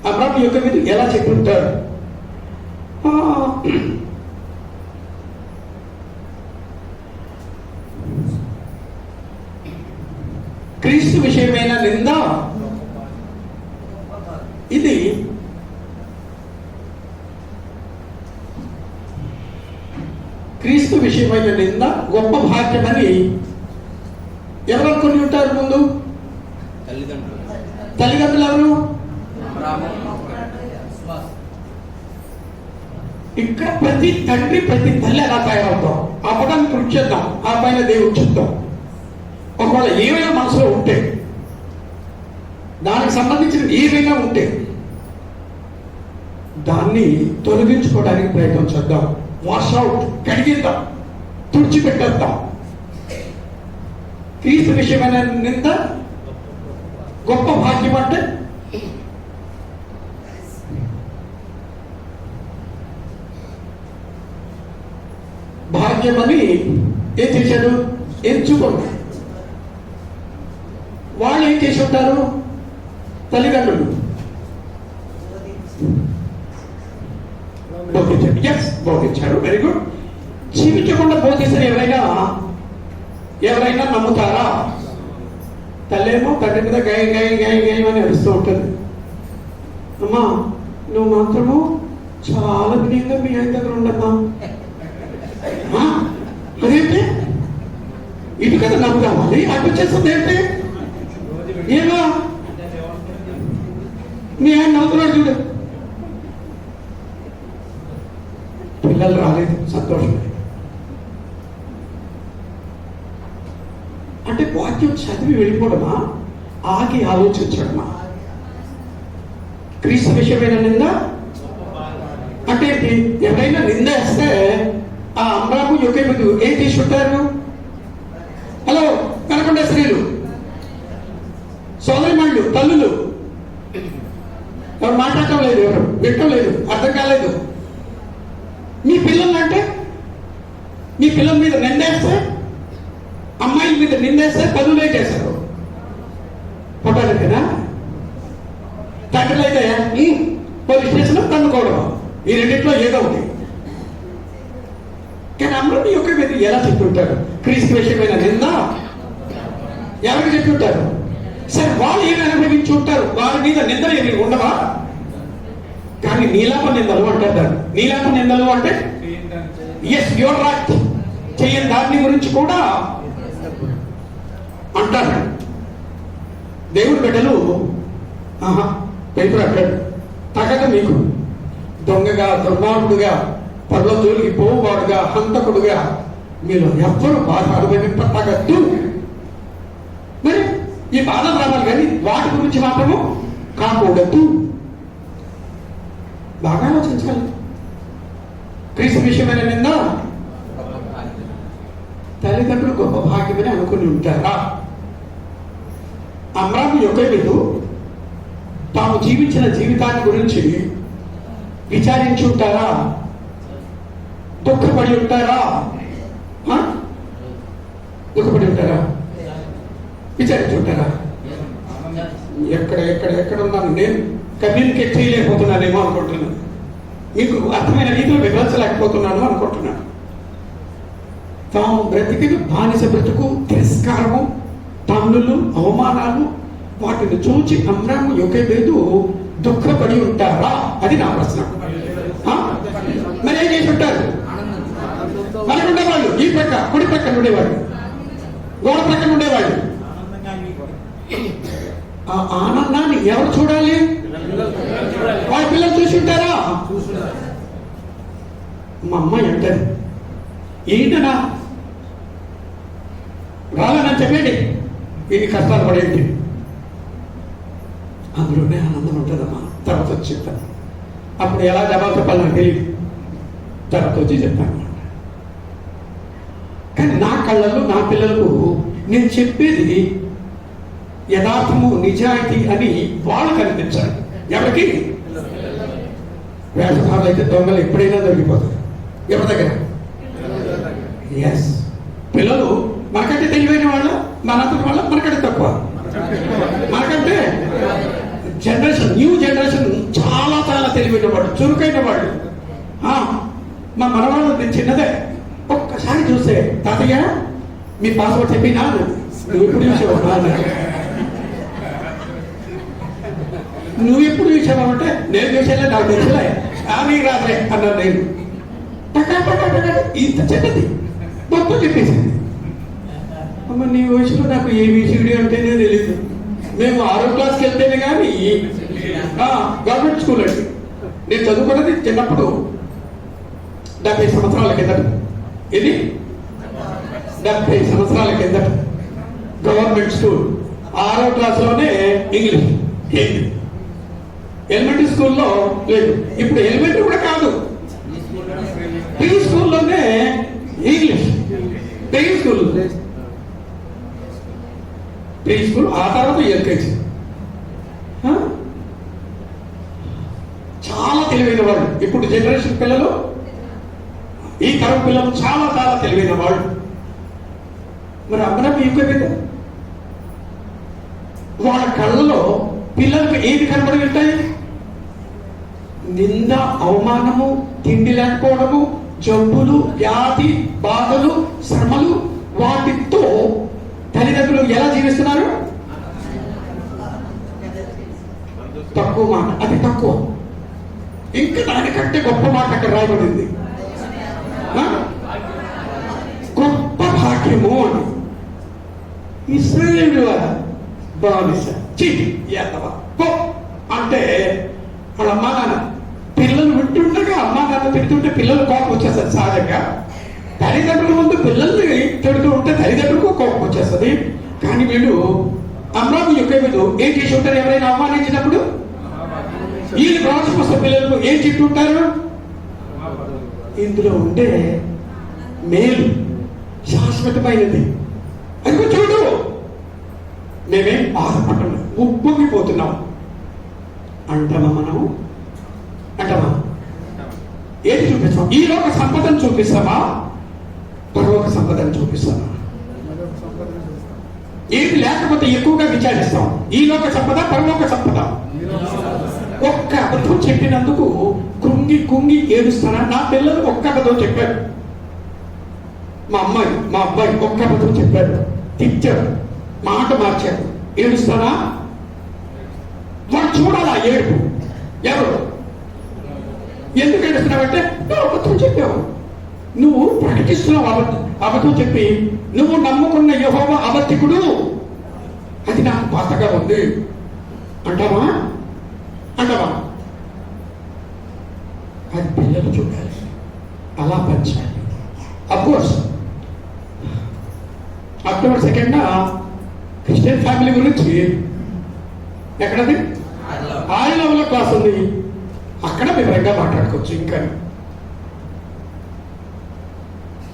అబ్రాహాము యొక్క మీద ఎలా చెప్పి ఉంటారు? క్రీస్తు విషయమైన నింద ఇది క్రీస్తు విషయమైన నింద గొప్ప భాగ్యమని ఎవరు అనుకుని ఉంటారు? ముందు తల్లిదండ్రులు ఎవరు? ఇక్కడ ప్రతి తండ్రి ప్రతి తల్లి ఎలా తయారవుతాం అవ్వడానికి కృషి చేద్దాం. ఆ పైన దేవుడు చెప్తాం. ఒకవేళ ఏమైనా మనసులో ఉంటే, దానికి సంబంధించిన ఏమైనా ఉంటే దాన్ని తొలగించుకోవడానికి ప్రయత్నం చేద్దాం. వాష్ అవుట్, కడిగిద్దాం, తుడిచిపెట్టేద్దాం. క్రీస్తు విషయమైన నింద గొప్ప భాగ్యం అంటే భాగ్యమని ఏం చేశాడు? ఎంచుకోండి. వాళ్ళు ఏం చేసి ఉంటారు? తల్లిదండ్రులు బోధించారు. ఎస్, బోధించారు. Very good. జీవించకుండా బోధిస్తారు ఎవరైనా నమ్ముతారా? తల్లేమో తండ్రి మీద గాయ అని అరుస్తూ ఉంటుంది. అమ్మా, నువ్వు మాత్రము చాలా వినయంగా మీ ఆయన దగ్గర ఉండమ్మా. ఆ? అదేంటి ఇటు కదా నవ్వుతామని అటు వచ్చేస్తుంది ఏంటి? ఏమో మీ ఆయన నవ్వుతున్నాడు చూడు. పిల్లలు రాలేదు, సంతోషం. అంటే వాక్యం చదివి వెళ్ళిపోవడమా, ఆగి ఆలోచించడమా? క్రీస్తు విషయమైన నింద అంటే ఏంటి? ఎవరైనా నింద వేస్తే ఆ అమ్రాము యోకేబుదు ఏం తీసుకుంటారు? హలో కనకొండ స్త్రీలు, సోదరిమణులు, తల్లులు, ఎవరు మాట్లాడటం లేదు, ఎవరు వినటం లేదు, అర్థం కాలేదు. మీ పిల్లలు అంటే మీ పిల్లల మీద నిందేస్తే, అమ్మాయిల మీద నిందేస్తే పనులు ఏం చేస్తారు? పొట్టాలంటేనా? తండ్రులు అయితే పోలీస్ స్టేషన్ తన్నుకోవడం, ఈ రెండింటిలో ఏదో ఉంది. కానీ అమృత యొక్క మీద ఎలా చెప్తుంటారు? క్రీస్తు విషయమైన నింద ఎవరికి చెప్తుంటారు? సరే, వాళ్ళు ఏమి అనుభవించి ఉంటారు, వారి మీద నిందలు ఏమి ఉండవా? కానీ నీలాప నిందలు అంటారు. నీలాప నిందలు అంటే ఎస్ యువర్ రైట్, చేయని దాని గురించి కూడా అంటారు. దేవుడి బిడ్డలు పేపర్ అంటాడు, తగక మీకు దొంగగా, దుర్మార్గుడుగా, పనుల జోలికి పోవాడుగా, హంతకుడుగా మీరు ఎవ్వరు బాధ అనుభవింపగద్దు. మరి ఈ బాధలు రావాలి, కానీ వాటి గురించి మాత్రము కాకూడదు. బాగా ఆలోచించాలి. క్రీస్తు విషయమైన నింద తల్లిదండ్రులు గొప్ప భాగ్యమని అనుకుని ఉంటారా? అమ్రాము యోకేబెదు తాము జీవించిన జీవితాన్ని గురించి విచారించి ఉంటారా? దుఃఖపడి ఉంటారా? దుఃఖపడి ఉంటారా? విచారించి ఉంటారా? ఎక్కడ ఉన్నాను నేను కమ్యూనికేట్ చేయలేకపోతున్నానేమో అనుకుంటున్నాను, మీకు అర్థమైన రీతిలో వివరించలేకపోతున్నాను అనుకుంటున్నాను. తాము బ్రతికిన బానిస బ్రతుకు, తిరస్కారము, తన్నులు, అవమానాలు, వాటిని చూచి అమ్రాము యోకేబెదు దుఃఖపడి ఉంటారా? అది నా ప్రశ్న. మరి ఏం చేసి ఉంటారు? మనకుండేవాళ్ళు ఈ ప్రక్క, కుడి ప్రక్కన ఉండేవాళ్ళు, గోడ ప్రక్కన ఉండేవాళ్ళు. ఆ ఆనందాన్ని ఎవరు చూడాలి? వాళ్ళ పిల్లలు చూసి ఉంటారా? మా అమ్మాయి అంటారు, ఏంటనా రాలేనని చెప్పేది, ఇన్ని కష్టాలు పడేది, అందులోనే ఆనందం ఉంటుందమ్మా. తర్వాత వచ్చి చెప్తాను. అప్పుడు ఎలా జవాబు చెప్పాలి నాకు తెలియదు, తర్వాత వచ్చి చెప్తాను అనమాట. కానీ నా కళ్ళల్లో నా పిల్లలకు నేను చెప్పేది యథార్థము, నిజాయితీ అని వాళ్ళు కనిపించాలి. ఎవరికి? వేషధారులు అయితే దొంగలు ఎప్పుడైనా దొరికిపోతారు. ఎవరి దగ్గర? ఎస్, పిల్లలు మనకంటే తెలివైన వాళ్ళ, మనంతటి వాళ్ళ మనకంటే తక్కువ. మనకంటే జనరేషన్, న్యూ జనరేషన్ చాలా చాలా తెలివైన వాడు, చురుకైన వాడు. మా మనవాళ్ళు చిన్నదే, ఒక్కసారి చూస్తే తాతయ్య మీ పాస్వర్డ్ చెప్పినా, నువ్వు ఎప్పుడు చూసేవాడు, నువ్వు ఎప్పుడు చూసావంటే నేను చూసేలే, నాకు తెలుసులే, నీకు రాదులే అన్నాను నేను. ఇంత చిన్నది మొత్తం చెప్పేసింది. అమ్మ నీ వయసులో నాకు ఏబిసిడి అంటేనే తెలియదు. మేము 6వ క్లాస్కి వెళ్తేనే కానీ గవర్నమెంట్ స్కూల్ అండి. నేను చదువుకున్నది చిన్నప్పుడు 70 సంవత్సరాల కిందట. ఇది 70 సంవత్సరాల కిందట గవర్నమెంట్ స్కూల్. 6వ క్లాస్లోనే ఇంగ్లీష్, హిందీ. ఎలిమెంటరీ స్కూల్లో లేదు. ఇప్పుడు ఎలిమెంటరీ కూడా కాదు, ప్రీ స్కూల్లోనే English. Pre school, pre school, ఆ తర్వాత ఎల్కేజీ. చాలా తెలివైన వాళ్ళు ఇప్పుడు జనరేషన్ పిల్లలు, ఈ తరం పిల్లలు చాలా చాలా తెలివైన వాళ్ళు. మరి అమ్మడం ఎక్కువ వాళ్ళ కళ్ళలో పిల్లలకు ఏది కనబడి ఉంటాయి? నింద, అవమానము, తిండి లేకపోవడము, జబ్బులు, వ్యాధి, బాధలు, శ్రమలు. వాటితో తల్లిదండ్రులు ఎలా జీవిస్తున్నారు? తక్కువ మాట, అది తక్కువ. ఇంకా దానికంటే గొప్ప మాట అక్కడ రాయబడింది. ఆ? గొప్ప భాగ్యము అని. ఇశ్రాయేలు బానిస అంటే వాళ్ళ అమ్మా నాన్న పిల్లలు వింటుండగా అమ్మా నాన్న తిడుతుంటే పిల్లలు కోపం వచ్చేస్తుంది సహజంగా. తల్లిదండ్రుల ముందు పిల్లల్ని తిడుతూ ఉంటే తల్లిదండ్రులకు కోపం వచ్చేస్తుంది. కానీ వీళ్ళు అమ్రాబు యొక్క మీద ఏం చేసి ఉంటారు? ఎవరైనా అవమానించినప్పుడు వీళ్ళు ప్రవచన పుస్తక పిల్లలకు ఏం చెప్పి ఉంటారు? ఇందులో ఉండే మేలు శాశ్వతమైనది. అది చూడు, మేమేం బాధపడలేదు, ఉప్పొంగిపోతున్నాం అంటామా? మనము అంటామా? ఏది చూపిస్తాం? ఈ లోక సంపదను చూపిస్తామా? పరలోక సంపదను చూపిస్తామా? ఏది లేకపోతే ఎక్కువగా విచారిస్తాం. ఈ లోక సంపద, పరలోక సంపద. ఒక్క అబద్ధం చెప్పినందుకు కుంగి కుంగి ఏడుస్తానా? నా పిల్లలు ఒక్క అబద్ధం చెప్పారు, మా అబ్బాయి ఒక్క అబద్ధం చెప్పారు, తిట్టాడు, మాట మార్చాడు, ఏడుస్తానా? వాడు చూడాలా ఏడుపు. ఎవరు? ఎందుకు ఏడుస్తున్నావంటే నువ్వు అబద్ధం చెప్పావు, నువ్వు ప్రకటిస్తున్నావు అబద్ధం చెప్పి, నువ్వు నమ్ముకున్న యెహోవా అబద్ధికుడు, అది నాకు బాధగా ఉంది అంటావా? అది పిల్లలు చూడాలి, అలా పెంచాలి. అఫ్కోర్స్ అక్టోబర్ 2న క్రిస్టియన్ ఫ్యామిలీ గురించి ఎక్కడది ఆయిలవల క్లాస్ ఉంది, అక్కడ వివరంగా మాట్లాడుకోవచ్చు. ఇంకా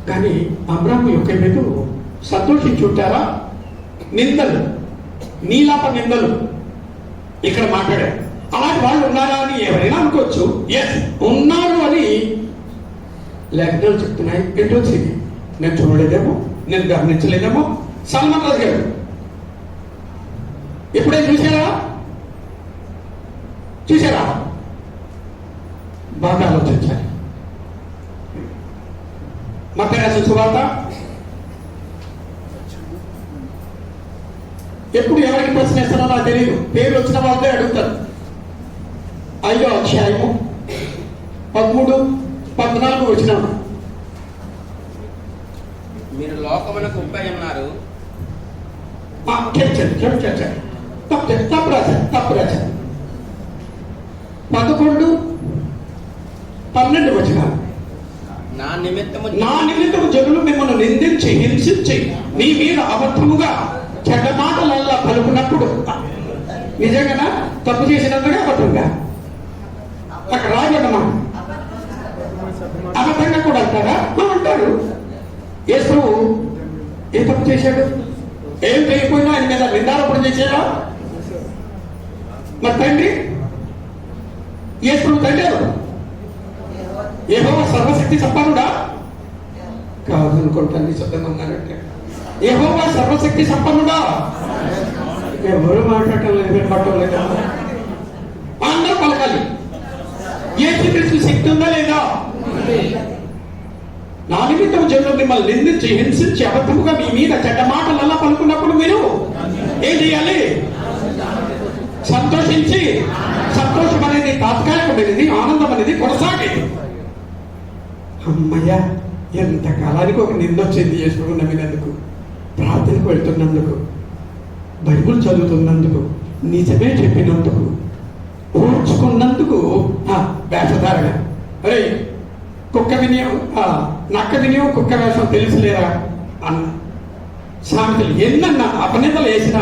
కానీ అబ్రాహాము యొక్క మీద సంతోషించుంటారా? నిందలు, నీలాప నిందలు ఇక్కడ మాట్లాడారు. అలాంటి వాళ్ళు ఉన్నారా అని ఎవరైనా అనుకోవచ్చు. ఎస్, ఉన్నారు అని లేఖనాలు చెప్తున్నాయి. ఏంటో నేను చూడలేదేమో, నేను గమనించలేదేమో. సల్మాన్ రాజు గారు ఎప్పుడైనా చూసారా? బాగా ఆలోచించాలి. మత్తయి రాసిన సువార్త ఎప్పుడు ఎవరికి ప్రశ్న ఇస్తారో నాకు తెలియదు, పేరు వచ్చిన వాళ్ళతో అడుగుతారు. 5వ అధ్యాయము 13, 14 వచ్చినాము. మీరు లోకమునకు ఉప్పై ఉన్నారు. తప్పు రాశారు. 11, 12 వచ్చినాము. నా నిమిత్తము జనులు మిమ్మల్ని నిందించి హింసించి మీ మీద అబద్ధముగా చెడ్డ మాటలల్లా పలుకున్నప్పుడు నిజంగానా తప్పు చేసినందుగా అబద్ధంగా అక్కడ రాయబడ్డమా? అబద్ధంగా కూడా అంటారా? అంటారు. యేసు ఏ తప్పు చేశాడు? ఏం చేయకపోయినా ఆయన మీద నిందారోపణ చేశాడా? మరి తండ్రి యేసు తండ్రి యెహోవా సర్వశక్తి సంపన్నుడా కాదు అనుకుంటాను. శబ్దంగా ఉన్నారంటే యెహోవా సర్వశక్తి సంపన్నుడా. ఎవరు మాట్లాడటం లేదు, వినపడటం లేదా? అందరూ పలకాలి. యేసుక్రీస్తు శక్తి ఉందా లేదా? నా నిమిత్తం జనులు మిమ్మల్ని నిందించి హింసించి అబద్ధముగా మీ మీద చెడ్డ మాటలల్లా పలుకున్నప్పుడు మీరు ఏం చేయాలి? సంతోషించి, సంతోషం అనేది తాత్కాలికమైనది, ఆనందం అనేది కొనసాగేది. అమ్మయ్య, ఎంతకాలానికి ఒక నిందొచ్చింది యేసు నమ్మినందుకు, ప్రార్థనకు వెళ్తున్నందుకు, బైబుల్ చదువుతున్నందుకు, నిజమే చెప్పినందుకు, ఓర్చుకున్నందుకు. వేషధారణ, అరే కుక్క వినియం నక్క వినియం కుక్క వేషం తెలుసులేరా అన్న సామెతలు ఎన్నన్నా అపనిందలు వేసినా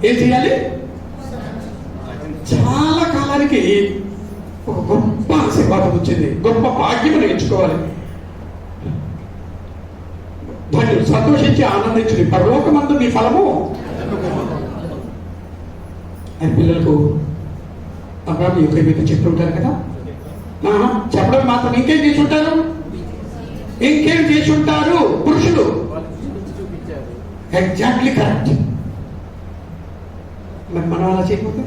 ఏం చేయాలి? చాలా కాలానికి ఒక గొప్ప ఆశీర్వాదం వచ్చింది, గొప్ప భాగ్యం నేర్చుకోవాలి. దాన్ని సంతోషించి ఆనందించి పరలోకమందు మీ ఫలము అని పిల్లలకు అబ్రాహాము యొక్క మీద చెప్తుంటారు కదా. చెప్పడం మాత్రం ఇంకేం చేసి ఉంటారు పురుషులు? Exactly correct. మరి మనం అలా చేయకపోతే,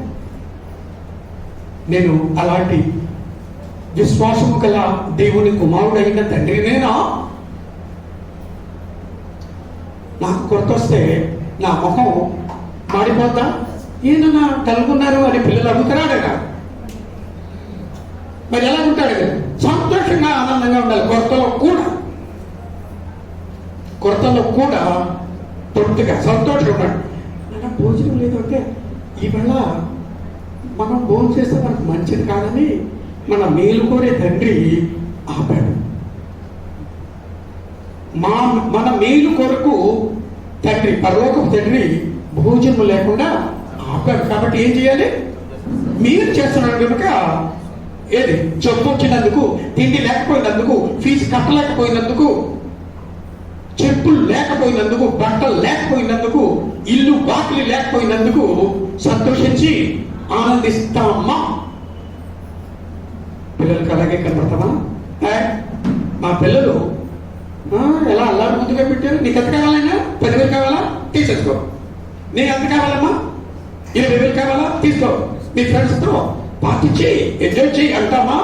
నేను అలాంటి విశ్వాసము గల దేవుని కుమారుడైన తండ్రినేనా? నాకు గుర్తొస్తే నా ముఖం మాడిపోతా, ఈయన కలుగున్నారు అని పిల్లలు అడుగుతున్నాడగా. మరి ఎలా ఉంటాడు కదా? సంతోషంగా ఆనందంగా ఉండాలి. కొరతలో కూడా తృప్తిగా సంతోషంగా ఉన్నాడు. అలా భోజనం లేదు అంటే ఈవేళ మనం భోజనం చేస్తే మనకు మంచిది కాదని మన మేలు కోరే తండ్రి ఆపాడు. మన మేలు కొరకు తండ్రి, పరలోకపు తండ్రి భోజనం లేకుండా ఆపాడు. కాబట్టి ఏం చేయాలి? మీరు చేస్తున్నారు కనుక ఏది జబ్బు వచ్చినందుకు, తిండి లేకపోయినందుకు, ఫీజు కట్టలేకపోయినందుకు, చెప్పులు లేకపోయినందుకు, బట్టలు లేకపోయినందుకు, ఇల్లు బాకిలి లేకపోయినందుకు సంతోషించి ఆనందిస్తామా? పిల్లలకి అలాగే కనబడతామా? మా పిల్లలు ఎలా అల్లారు ముందుగా పెట్టారు. నీకు ఎంత కావాలైనా 10,000 కావాలా? తీసేసుకో. నీకు ఎంత కావాలమ్మా? 20,000 కావాలా? తీసుకో. మీ ఫ్రెండ్స్తో పార్టీ చేయి, ఎంజాయ్ చేయి అంటామా?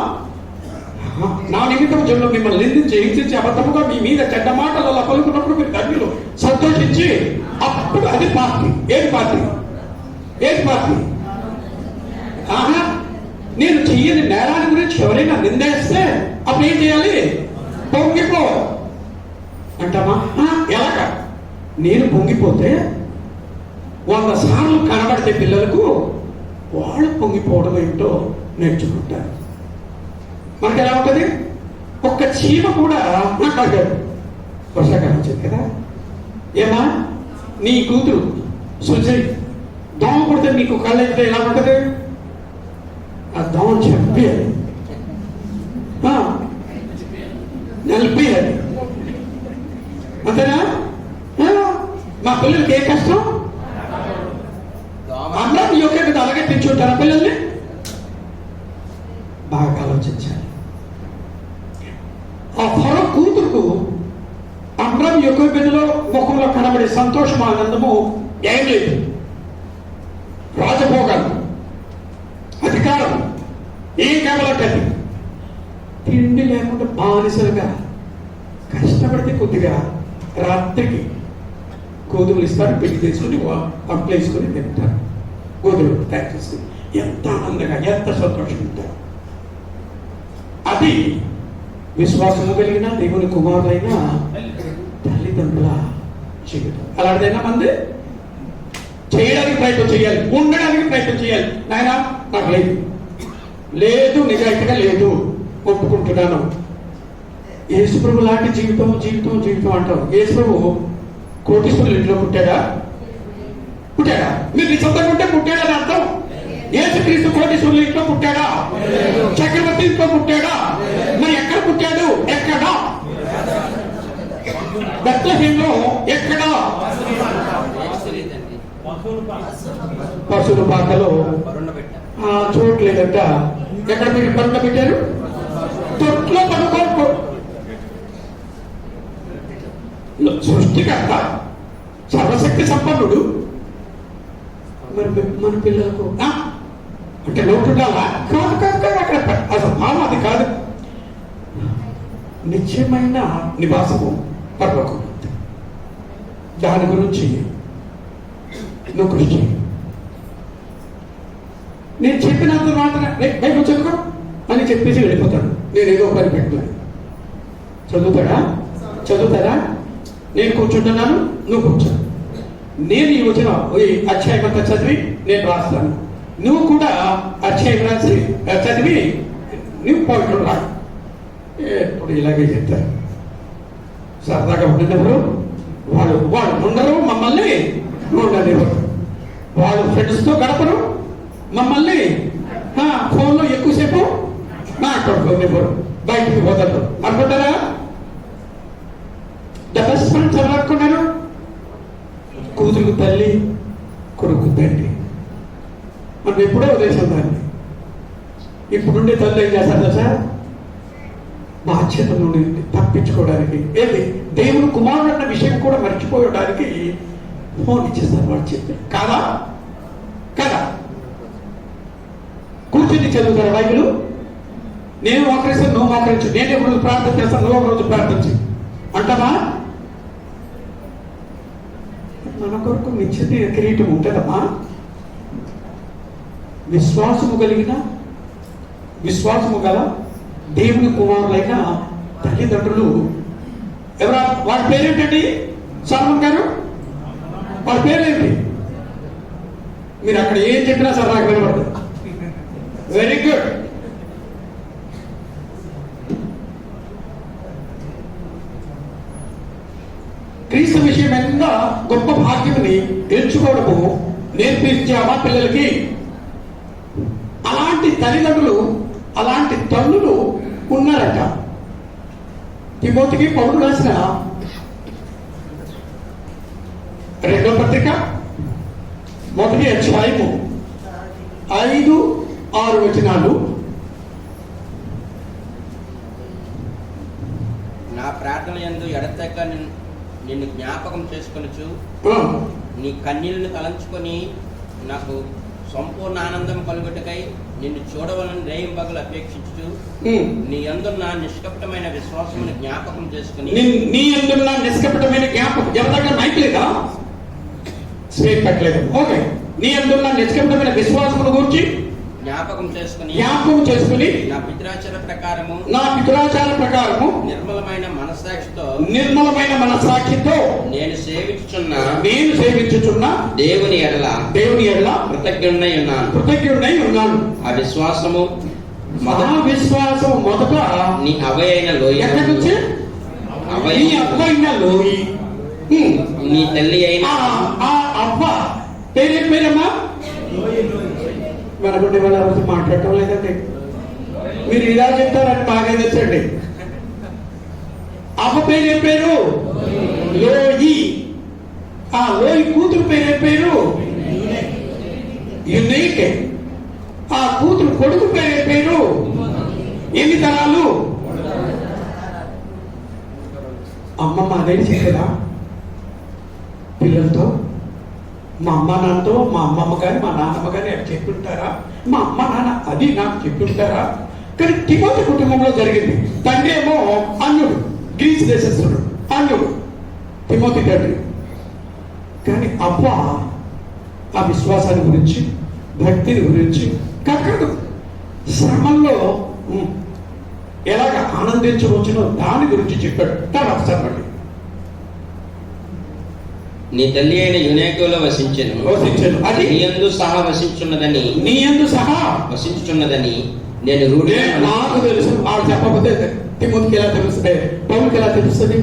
నా నిమిత్తం జన్మ మిమ్మల్ని నిందించి, హింసించి, అబద్ధముగా మీ మీద చెడ్డ మాటలు అలా పలుకున్నప్పుడు మీరు తండ్రిలో సంతోషించి అప్పుడు అది పార్టీ. ఏది పార్టీ? నేను చెయ్యని నేరాన్ని గురించి ఎవరైనా నిందేస్తే అప్పుడు ఏం చేయాలి? పొంగిపో అంటామా? ఎలాగా? నేను పొంగిపోతే 100 సార్లు కనబడితే పిల్లలకు వాళ్ళు పొంగిపోవడం ఏంటో నేర్చుకుంటారు. మనకి ఎలా ఉంటుంది? ఒక్క చీమ కూడా మాట్లాడాడు. వర్షాకాలం వచ్చింది కదా, ఏమా నీ కూతురు సుజయ్ దోమ కొడితే నీకు కళ్ళైతే ఎలా ఉంటుంది? ఆ దోమ చంపేయాలి, నలిపేయాలి. అంతేనా? మా పిల్లలకి ఏ కష్టం? అందరం యొక్క అలాగే తెచ్చుంటారా పిల్లల్ని? బాగా ఆలోచించాలి. ఆ ఫరో కూతురుకు అబ్రాం యొక్క బిడ్డలో ముఖంలో కనబడే సంతోషం, ఆనందము ఏం లేదు. రాజభోగాలు, అధికారం ఏం కావాలంటే తిండి లేకుండా బానిసలుగా కష్టపడితే కొద్దిగా రాత్రికి గోధుమలు ఇస్తారు, పెళ్లి తీసుకుని పంపులు వేసుకుని తింటారు. గోధుమలు తయారు చేసుకుని ఎంత ఆనందంగా, ఎంత సంతోషం ఉంటారు. అది విశ్వాసము కలిగిన దేవుని కుమారులైన తల్లిదండ్రుల జీవితం. అలాంటిదైనా మంది చేయడానికి ప్రయత్నం చేయాలి, ఉండడానికి ప్రయత్నం చేయాలి. నాయన నాకు లేదు, నిజాయితీగా లేదు, ఒప్పుకుంటున్నాను. యేసుప్రభు లాంటి జీవితం జీవితం జీవితం అంటాం. యేసుప్రభు కోటీశ్వరుల ఇంట్లో పుట్టాడా? మీరు నిశ్శబ్దంగా ఉంటే పుట్టాడని అర్థం. యేసుక్రీస్తు కోటీశ్వరుల ఇంట్లో పుట్టాడా? చక్రవర్తి ఇంట్లో పుట్టాడా? మరి ఎక్కడ పుట్టాడు? ఎక్కడా? బెత్లెహేంలో ఎక్కడా? పశువుల పాకలో చూడలేదంట. ఎక్కడ మీరు పరుండ పెట్టారు? తొట్లో పడుకో. సృష్టికర్త, సర్వశక్తి సంపన్నుడు. మరి మన పిల్లలకు అంటే లోటు ఉండాలా? కాదు కాదు కాదు. అక్కడ అసలు భావం అది కాదు. నిత్యమైన నివాసము పరలోకం. దాని గురించి నువ్వు కృషి చేయి. నేను చెప్పినంత మాత్రం బైబిల్ చదువుకో అని చెప్పేసి వెళ్ళిపోతాడు. నేను ఏదో పని పెట్టాను. చదువుతారా? నేను కూర్చుంటున్నాను, నువ్వు కూర్చో. నేను ఈ వచ్చిన అధ్యాయం అంతా చదివి నేను రాస్తాను. నువ్వు కూడా అధ్యాయం రాసి చదివి నువ్వు పాయింట్లు రా. ఎప్పుడు ఇలాగే చెప్తారు. సరదాగా ఉండేటప్పుడు వాళ్ళు ఉండరు, మమ్మల్ని ఉండనివ్వరు. వాళ్ళు ఫ్రెండ్స్తో గడపరు, మమ్మల్ని ఫోన్లో ఎక్కువసేపు మాట్లాడుకోనివ్వరు, బయటికి పోతారు అనుకుంటారా? బెస్ట్ ఫ్రెండ్స్ ఎవరు అనుకున్నారు? కూతురు తల్లి, కొడుకు తండ్రి. మనం ఎప్పుడో ఉద్దేశం దాన్ని. ఇప్పుడుండే తల్లి ఏం చేస్తారు సార్? బాధ్యత నుండి తప్పించుకోవడానికి, ఏది దేవుడు కుమారుడు అన్న విషయం కూడా మర్చిపోయడానికి ఫోన్ ఇచ్చేస్తారు. వాడు చెప్పి కాదా? కూర్చొని చదువుతారు బైబిల్. నేను మోకరిస్తాను, నువ్వు మోకరించు. నేను ఒక రోజు ప్రార్థన చేస్తాను, నువ్వు ఒక రోజు ప్రార్థించు అంటావా? మన కొరకు నిశ్చిత కిరీటం ఉంటుందమ్మా. విశ్వాసము కలిగిన విశ్వాసము గల దేవుని కుమారులైన తల్లిదండ్రులు ఎవరా? వారి పేరేంటండి సల్మాన్ గారు? వారి పేరేంటి? మీరు అక్కడ ఏం చెప్పినా సార్ నాకు వినపడదు. Very good. క్రీస్తు విషయం ఎంత గొప్ప భాగ్యమని ఎంచుకోవడము నేర్పించామా పిల్లలకి? అలాంటి తల్లిదండ్రులు, అలాంటి తల్లులు ఉన్నారట. తిమోతికి పౌలు రాసిన 2వ పత్రిక 1వ అధ్యాయము 5-6 వచనాలు. నా ప్రార్థన యందు ఎడతెగక నిన్ను జ్ఞాపకం చేసుకొనుచు నీ కన్నీళ్లను తలంచుకొని నాకు సంపూర్ణ ఆనందం కలుగుటకై నిన్ను చూడవలని రేయింబగలు అపేక్షించు నీ యందున్న నిష్కపటమైన విశ్వాసమును జ్ఞాపకం చేసుకుని నీ యందున్న నిష్కపటమైన జ్ఞాపకం. ఎవరి దగ్గర మైక్ లేదా? స్పీక్ పెట్టలేదు. ఓకే. నీ యందున్న నిష్కపటమైన విశ్వాసమును గురించి జ్ఞాపకం చేసుకుని నా పితరాచార ప్రకారము నిర్మలమైన మనస్సాక్షితో నేను సేవించుచున్న దేవుని ఎడల కృతజ్ఞుడై ఉన్నాను. ఆ విశ్వాసము మొదట నీ అవయైన లోయ ఎక్కడి నుంచి? అవయైన లోయి నీ తల్లి అయిన అవ్వ పేరేమ్మా? మనకుంటే వాళ్ళ రోజు మాట్లాడటం లేదండి. మీరు ఇలా చెప్తారని బాగా తెచ్చండి. అమ్మ పేరు ఏం పేరు? లోయి. ఆ లోయి కూతురు పేరు ఏం పేరు? యునైక్. ఆ కూతురు కొడుకు పేరు ఏం పేరు? ఎన్ని తరాలు? అమ్మమ్మ అదే చేయదా పిల్లలతో? మా అమ్మ నాన్నతో, మా అమ్మమ్మ గారు, మా నాన్నమ్మ గారు చెప్తుంటారా? మా అమ్మ నాన్న అది నాకు చెప్తుంటారా? కానీ తిమోతి కుటుంబంలో జరిగింది. తండ్రి ఏమో అన్యుడు, గ్రీస్ దేశస్థుడు, అన్యుడు తిమోతి తండ్రి. కానీ అవ్వ ఆ విశ్వాసాన్ని గురించి, భక్తిని గురించి, కక్కడు శ్రమల్లో ఎలాగ ఆనందించవచ్చునో దాని గురించి చెప్పాడు. తర్వాత చెప్పండి. నీ తల్లి అయిన యునేకులో వసించెను. అది నీయందు సహా వసించుచున్నదని నేను రూఢి. నాకు తెలుసు. ఆడు చెప్పకపోతే తిమోతికి ఎలా తెలుస్తుంది? పౌలుకి ఎలా తెలుస్తుంది?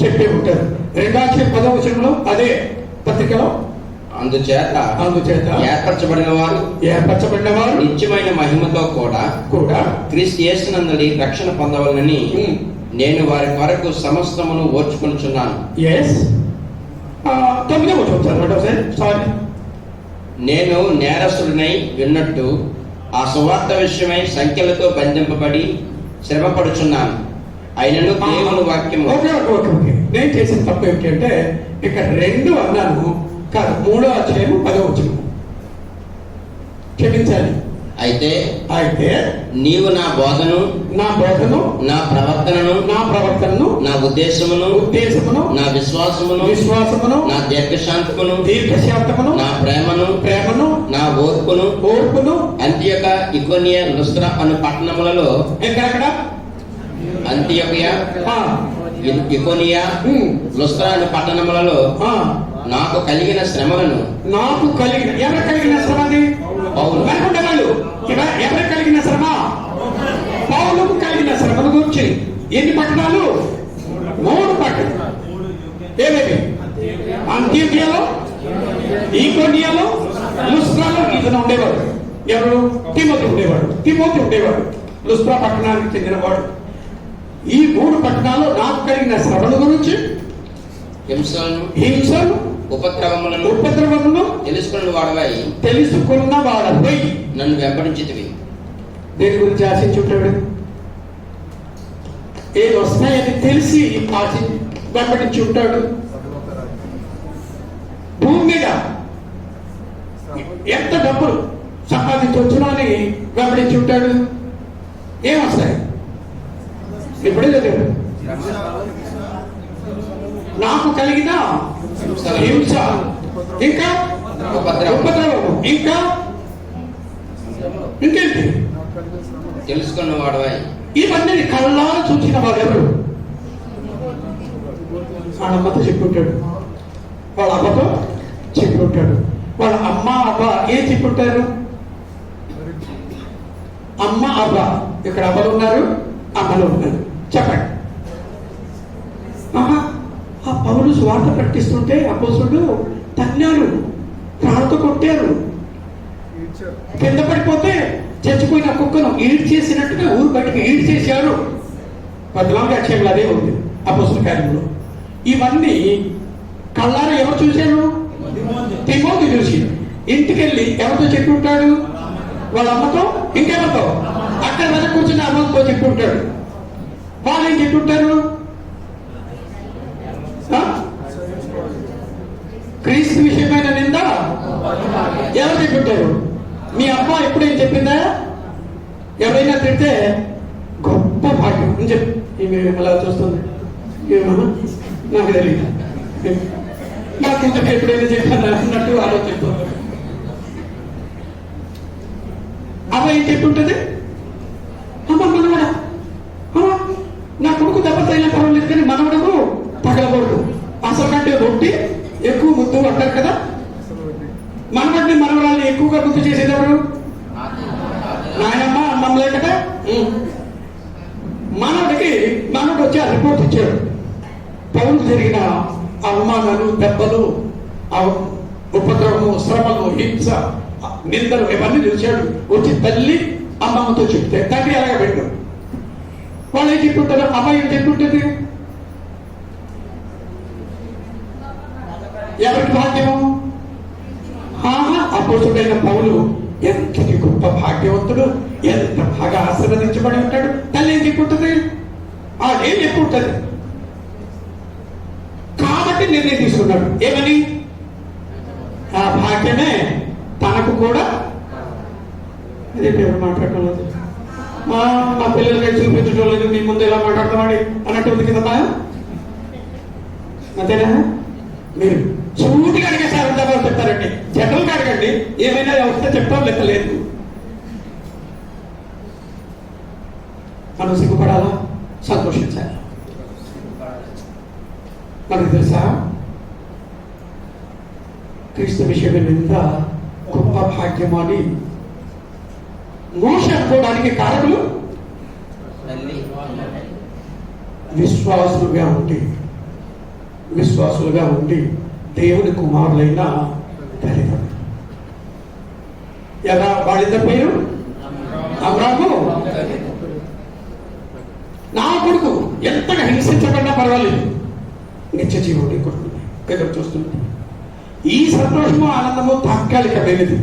చెప్పే ఉంటారు. 2వ వచనంలో అదే పత్రికలో అందుచేత ఏర్పరచబడిన వారు నిత్యమైన మహిమతో కూడా క్రీస్తు యేసునందలి రక్షణ పొందవలనని నేను వారి కొరకు సమస్తమును ఓర్చుకొనుచున్నాను. నేను నేరస్తుడినై విన్నట్టు ఆ సువార్త విషయమై సంఖ్యలతో బంధింపబడి శ్రమపడుచున్నాను. అయినను దేవుని వాక్యము. నేను చేసిన తప్పు ఏమిటంటే ఇక్కడ 2 అన్నాను కాదు, 3వ అధ్యాయము 10వ వచనం. క్షమించాలి. అయితే నీవు నా బోధను నా ప్రవర్తనను నా ఉద్దేశమును నా విశ్వాసమును నా దీర్ఘశాంతమును నా ప్రేమను నా ఓర్పును అంత్యొక ఇకోనియ లుస్త్రా అను పట్టణములలో ఇకోనియా లుస్త్రా అను పట్టణములలో నాకు కలిగిన శ్రమలను ఎవరు కలిగిన శ్రమ? ఎవరు కలిగిన శ్రమ? పౌలుకు కలిగిన శ్రమను గురించి. ఎన్ని పట్టణాలు? 3 పట్టణాలు. ఏమేమి? అంత్యోకియాలో, ఈకోనియాలో, లుస్త్రాలో ఇతను ఉండేవాడు. ఎవరు? తిమోతి ఉండేవాడు. లుస్త్రా పట్టణానికి చెందినవాడు. ఈ 3 పట్టణాల్లో నాకు కలిగిన శ్రమల గురించి, హింసను ఉపద్రవములను తెలుసుకున్న వాడవై నన్ను వెంబడించితివి. దేని గురించి ఆశించుంటాడు? ఏది వస్తాయని తెలిసి వెంబడించి ఉంటాడు. భూమి మీద ఎంత డబ్బులు సంపాదించవచ్చునో అని వెంబడించి ఉంటాడు. ఏమొస్తాయి? ఇప్పుడే చదివాడు. నాకు కలిగిన హింస, ఇంకా ఉపద్రవము, ఇంకేంటి? తెలుసుకున్న వాడవై ఇవన్నీ కళ్ళారా చూసిన వాడు ఎవరు? వాళ్ళ అమ్మతో చెప్పుంటాడు, వాళ్ళ అబ్బతో చెప్పుంటాడు, వాళ్ళ అమ్మ అబ్బ ఏం చెప్పుంటారు? అమ్మ అబ్బ. ఇక్కడ అబ్బలు ఉన్నారు, అమ్మలు ఉన్నారు. చెప్పండి. ఆ పౌలు స్వార్థ ప్రకటిస్తుంటే అపోస్తులు తన్నాడు, రాళ్ళతో కొట్టారు, కింద పడిపోతే చచ్చిపోయిన కుక్కను ఈడ్చేసినట్టుగా ఊరు బయటకు ఈడ్చేశారు. 14 అధ్యాయంలో అదే ఉంది అపోస్తుల కార్యంలో. ఇవన్నీ కళ్ళారా ఎవరు చూశారు? తిమోతి చూసి ఇంటికి వెళ్ళి ఎవరితో చెప్పి ఉంటాడు? వాళ్ళ అమ్మతో, ఇంకెవరితో? అక్కడ వెనక కూర్చుని అమ్మతో చెప్పి ఉంటాడు. వాళ్ళు ఏం చెప్పి ఉంటారు? క్రీస్తు విషయమైన నింద ఎవరు చెప్పి ఉంటారు? మీ అమ్మ ఎప్పుడేం చెప్పిందా? ఎవరైనా తిడితే గొప్ప భాగ్యం అని చెప్పి ఈమె అలా చూస్తుంది. ఏమన్నా నాకు తెలియదు, నాకు ఇంతకు ఎప్పుడైనా చెప్పాను అన్నట్టు ఆలోచిస్తుంది. అమ్మ ఏం చెప్తుంటది? అమ్మ మనవడా, నా కొడుకు దెబ్బ తగిలిన పర్వాలేదు కానీ మనవడకు తగలకూడదు. అసలు కంటే రొట్టి ఎక్కువ ముద్దు అంటారు కదా. మనవడిని మనవరాల్ని ఎక్కువగా గుర్తు చేసేటప్పుడు నాయనమ్మ అమ్మమ్మ లేకట. మనవడు వచ్చి ఆ రిపోర్ట్ ఇచ్చాడు. పౌరులు జరిగిన అవమానాలు, దెబ్బలు, ఉపద్రవము, శ్రమలు, హింస, నిందలు ఇవన్నీ చూశాడు. వచ్చి తల్లి అమ్మమ్మతో చెప్తే తండ్రి అలాగే పెట్టాడు. వాళ్ళు ఏం చెప్పుంటారు? అమ్మాయి ఏం చెప్పుంటుంది? ఎవరికి భాగ్యము? అపోస్తుడైన పౌలు ఎంతటి గొప్ప భాగ్యవంతుడు, ఎంత బాగా ఆశీర్వదించబడి ఉంటాడు. తల్లి ఏం చెప్పుంటుంది? ఏం చెప్పుంటది? కాబట్టి నిర్ణయం తీసుకున్నాడు. ఏమని? ఆ భాగ్యమే తనకు కూడా. అదే పేరు మాట్లాడటం లేదు, మా పిల్లలకి చూపించడం లేదు, మీ ముందు ఎలా మాట్లాడతామని అన్నట్టు ఉంది కదా. అంతేనా? మీరు సూటిగా అడిగేసారు చెప్తారండి, జనరల్గా అడగండి, ఏమైనా వస్తే చెప్తాం లెక్క లేదు. మనం సిగ్గుపడాలా? సంతోషించాలి. మనకు తెలుసా క్రీస్తు విషయమే నింద గొప్ప భాగ్యము అని మోషే అనుకోవడానికి కారణులు విశ్వాసులుగా ఉండి దేవుని కుమారులైన తల్లిదండ్రులు. ఎలా వాళ్ళిద్దరి పేరు? అబ్రాము. నా కొడుకు ఎంతగా హింసించబడినా పర్వాలేదు, నిత్య జీవుడి కొడుకు ఎదురు చూస్తుంది. ఈ సంతోషము, ఆనందము తాత్కాలికమైనది.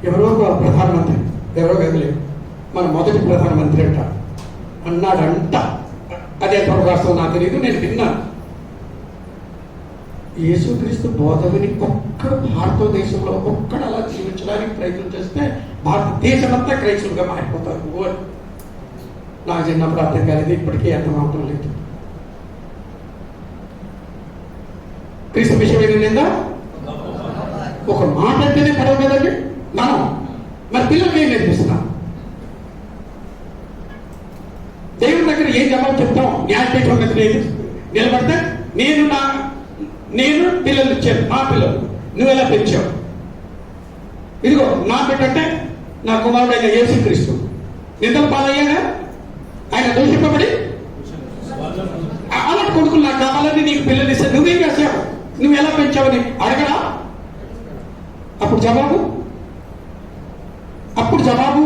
ఎవరో ఒక ప్రధానమంత్రి, ఎవరో గదిలేదు, మన మొదటి ప్రధానమంత్రి అన్నాడంట. అదే ప్రవాసం నాకు తెలియదు, నేను విన్నాను. యేసుక్రీస్తు బోధవిని ఒక్కడు భారతదేశంలో ఒక్కడు అలా జీవించడానికి ప్రయత్నం చేస్తే భారతదేశం అంతా క్రైస్తవులుగా మారిపోతారు. నాకు చిన్నప్పుడు అర్థం కాలేదు, ఇప్పటికీ అర్థం అవటం లేదు. క్రీస్తు విషయం ఏంటంటే ఒక మాట అంటేనే పడవ కదండి. మనం మరి పిల్లలకి ఏం నేర్పిస్తున్నాం? దేవుని దగ్గర ఏం జవాబు చెప్తాం? న్యాయపీఠం దగ్గర నిలబడితే నేను పిల్లలు ఇచ్చాను, మా పిల్లలు నువ్వు ఎలా పెంచావు? ఇదిగో నా బిడ్డంటే నా కుమారుడైన యేసుక్రీస్తు నిందలు పాలయ్యాగా, ఆయన దూషింపబడి అలాంటి కొడుకులు నాకు కావాలని నీకు పిల్లలు ఇస్తే నువ్వేం చేసావు, నువ్వు ఎలా పెంచావని అడగడా? అప్పుడు జవాబు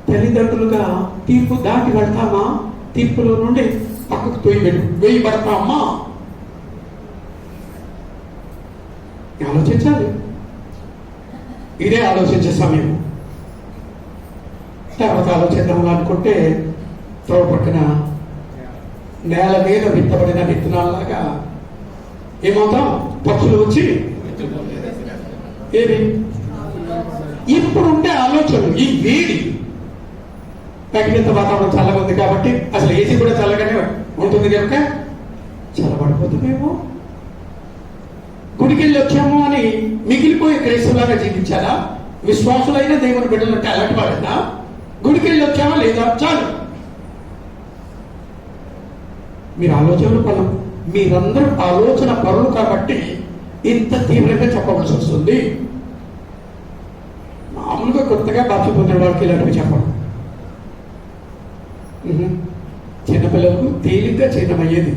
తల్లిదండ్రులుగా తీర్పు దాటి వెళ్తామా? తీర్పులో నుండి పక్కకు వేయబడతామా? ఆలోచించాలి. ఇదే ఆలోచించే సమయం. తర్వాత ఆలోచిద్దాం అనుకుంటే తోడ్పట్టిన నేల మీద విత్తబడిన విత్తనాలలాగా ఏమవుతాం? పక్షులు వచ్చి ఏది ఇప్పుడు ఉండే ఆలోచనలు, ఈ వేడి, తగినంత వాతావరణం చల్లగా ఉంది కాబట్టి అసలు ఏసీ కూడా చల్లగానే ఉంటుంది కనుక చల్లబడిపోతుందేమో. గుడికి వెళ్ళి వచ్చాము అని మిగిలిపోయే క్రైస్తవులాగా జీవించాలా? విశ్వాసులైన దేవుని బిడ్డలు అంటే అలాంటి వాడైనా గుడికి వెళ్ళి వచ్చావా లేదా చాలు. మీరు ఆలోచనలు పనులు, మీరందరూ ఆలోచన పరులు కాబట్టి ఇంత తీవ్రంగా చెప్పవలసి వస్తుంది. మామూలుగా కొత్తగా బాధ్యపడిన వాళ్ళకి ఇలాంటివి చెప్పడం చిన్నపిల్లలకు తేలిగ్గా చిన్నమయ్యేది.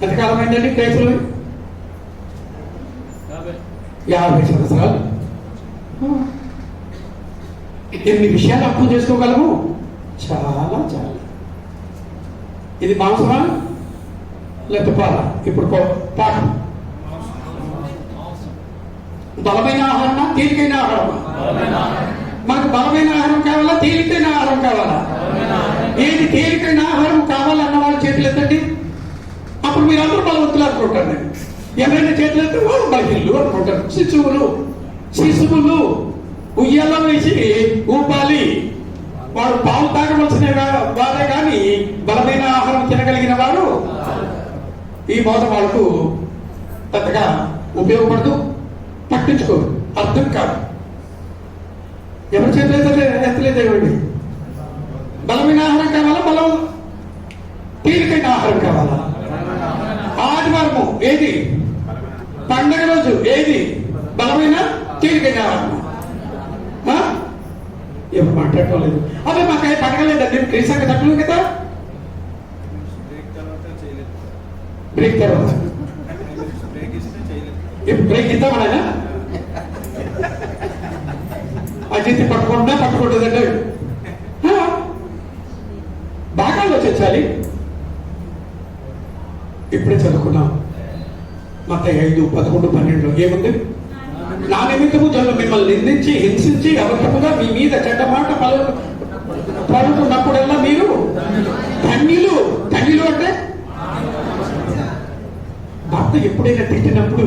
ఎంతకాలం అయిందండి క్రైస్తవులు? 50 సంవత్సరాలు. ఎన్ని విషయాలు అర్థం చేసుకోగలము? చాలా చాలా. ఇది మాంసమా లేకపోతే పాల? ఇప్పుడు పాఠం బలమైన ఆహారమా తేలికైన ఆహారమా? మనకు బలమైన ఆహారం కావాలా తేలికైన ఆహారం కావాలా? ఏది తేలికైన ఆహారం కావాలన్న వాళ్ళ చేతులు ఎత్తండి. అప్పుడు మీరు అందరూ బలవంతులు అనుకుంటారు. ఎవరైనా చేతులు ఎత్తే వాళ్ళు బలహీనులు అనుకుంటారు. శిశువులు ఉయ్యాల వేసి ఊపాలి. వాడు పాలు తాగవలసిన వారే కానీ బలమైన ఆహారం తినగలిగిన వాడు. ఈ మోసం వాళ్ళకు పెద్దగా ఉపయోగపడదు, పట్టించుకోరు, అర్థం కాదు. ఎవరి చేతులు ఎత్తలేదేవండి. బలమైన ఆహారం కావాలా బలం తేలికైన ఆహారం కావాలా? ఆదివారము ఏది? పండగ రోజు ఏది? బలమైన తేలికైన ఆహారం. ఎవరు మాట్లాడటం లేదు. అదే మాకు పండగలేదండి, క్రీసాక తక్కువ కదా. బ్రేక్ తర్వాత బ్రేక్ ఇద్దామన్నా అజిత్ పట్టుకుంటుందంటే బాగా ఆలోచించాలి. ఇప్పుడే చదువుకున్నాం మత్తయి 5, 11, 12 ఏముంది? నా నిమిత్తము జనులు మిమ్మల్ని నిందించి హింసించి అబద్ధముగా మీ మీద చెడ్డ మాట పలుకున్నప్పుడల్లా మీరు ధన్యులు. ధన్యులు అంటే భర్త ఎప్పుడైనా తిట్టినప్పుడు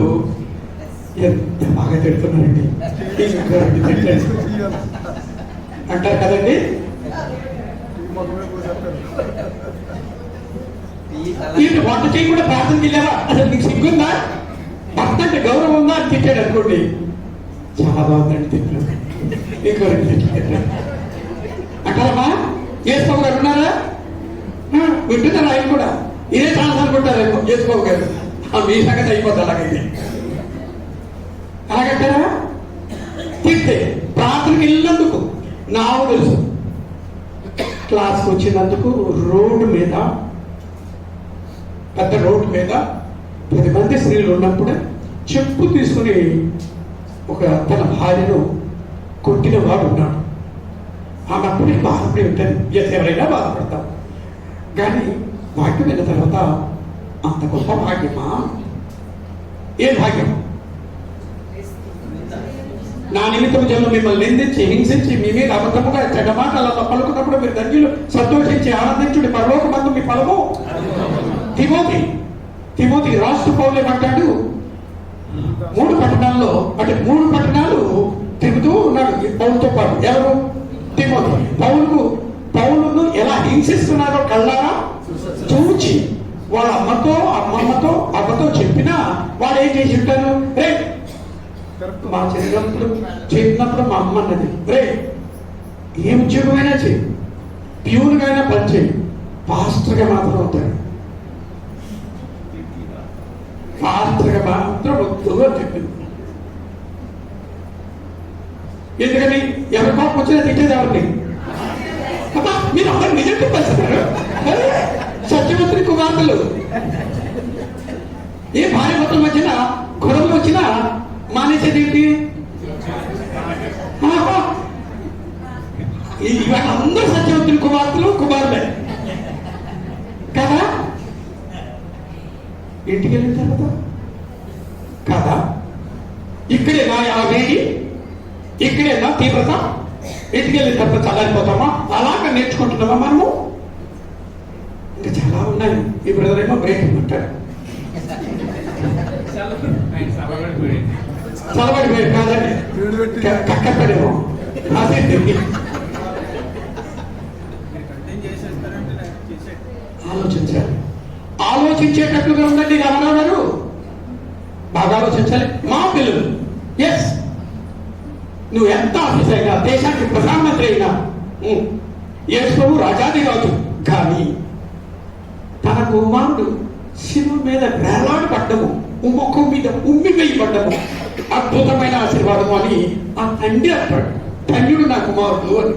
ఎంత బాగా తిడుతున్నారండి అంటారు కదండి. వీళ్ళు వంట చేయకుండా ప్రార్థన చేయలేవా? అసలు నీకు సిగ్గుందా? భర్త అంటే గౌరవం ఉందా అని తిట్టాడు అనుకోండి, చాలా బాగుందండి తిట్టాడు. అంటారమ్మా యేసుబాబు గారు ఉన్నారా? వింటున్నారు ఆయన కూడా. ఇదే ఛాన్స్ అనుకుంటారేమో యేసుబాబు గారు. మీ సంగతి అయిపోతుంది అలాగైతే. అలాగంటారా? తిట్టే ప్రార్థనకి వెళ్ళినందుకు నాకు తెలుసు. క్లాస్కి వచ్చినందుకు రోడ్డు మీద, పెద్ద రోడ్డు మీద 10 మంది స్త్రీలు ఉన్నప్పుడే చెప్పు తీసుకుని ఒక తన భార్యను కొట్టిన వాడు ఉన్నాడు. ఆమె అప్పుడే బాధపడి ఉంటుంది. ఎవరైనా బాధపడతాం. కానీ వాక్యం విన్న తర్వాత అంత గొప్ప భాగ్యమా? ఏ భాగ్యం? నా నిమిత్తం జనులు మిమ్మల్ని నిందించి హింసించి మీ మీద అబద్ధముగా చెడ్డ మాటలలో పలుకున్నప్పుడు మీరు ధన్యులు, సంతోషించి ఆనందించుడి, పరలోకమందు మీ ఫలము. తిమోతి రాష్ట్ర పౌలు ఏమంటాడు? 3 పట్టణాల్లో అంటే 3 పట్టణాలు తిరుగుతూ ఉన్నాడు పౌలుతో పాటు. ఎవరు? తిమోతి. పౌలును ఎలా హింసిస్తున్నారో కళ్ళారా చూచి వాళ్ళ అమ్మమ్మతో అబ్బతో చెప్పినా వాడు ఏం చేసి ఉంటారు? రే మా చిన్నప్పుడు మా అమ్మ అన్నది, రే ఏం ఉద్యోగమైనా చెయ్యి, ప్యూర్గా అయినా పని చేయి, పాస్టర్గా మాత్రం అవుతాడు. పాస్టర్గా మాత్రం వద్దు అని చెప్పింది. ఎందుకని? ఎవరి కోపం వచ్చినా తిట్టేది ఎవరిని? అబ్బా మీరు అందరు నిజం చెప్పేస్తున్నారు. సత్యవంతుని కుమార్తెలు ఏ భార్య భర్తల మధ్యన గొడవలు వచ్చినా మానేసేది ఏంటి? ఇవాళ అందరూ సత్యవంతుని కుమారులే కదా. ఇంటికి వెళ్ళిన తర్వాత కదా ఇక్కడే నా ఆ వేడి, ఇక్కడే నా తీవ్రత. ఇంటికి వెళ్ళిన తర్వాత చల్లారిపోతామా? అలాగా నేర్చుకుంటున్నామా మనము? ఇంకా చాలా ఉన్నాయి. ఈ బ్రదర్ ఏమో బ్రేక్ ఇమ్మంటారు. చలబడిపోయాడు కాదండి, కక్కడేమో. ఆలోచించాలి. ఆలోచించేటట్లుగా ఉందండి రామారావు గారు. బాగా ఆలోచించాలి. మా పిల్లలు ఎస్ నువ్వు ఎంత ఆఫీస్ అయినా, దేశానికి ప్రధానమంత్రి అయినా, యేసు రాజాదిరాజు, కానీ తన కుమారుడు శిలువ మీద వేలాడబడ్డము, ముఖం మీద ఉమ్మి వేయబడ్డము అద్భుతమైన ఆశీర్వాదము అని ఆ తండ్రి అంటాడు. ధన్యుడు నా కుమారుడు అని.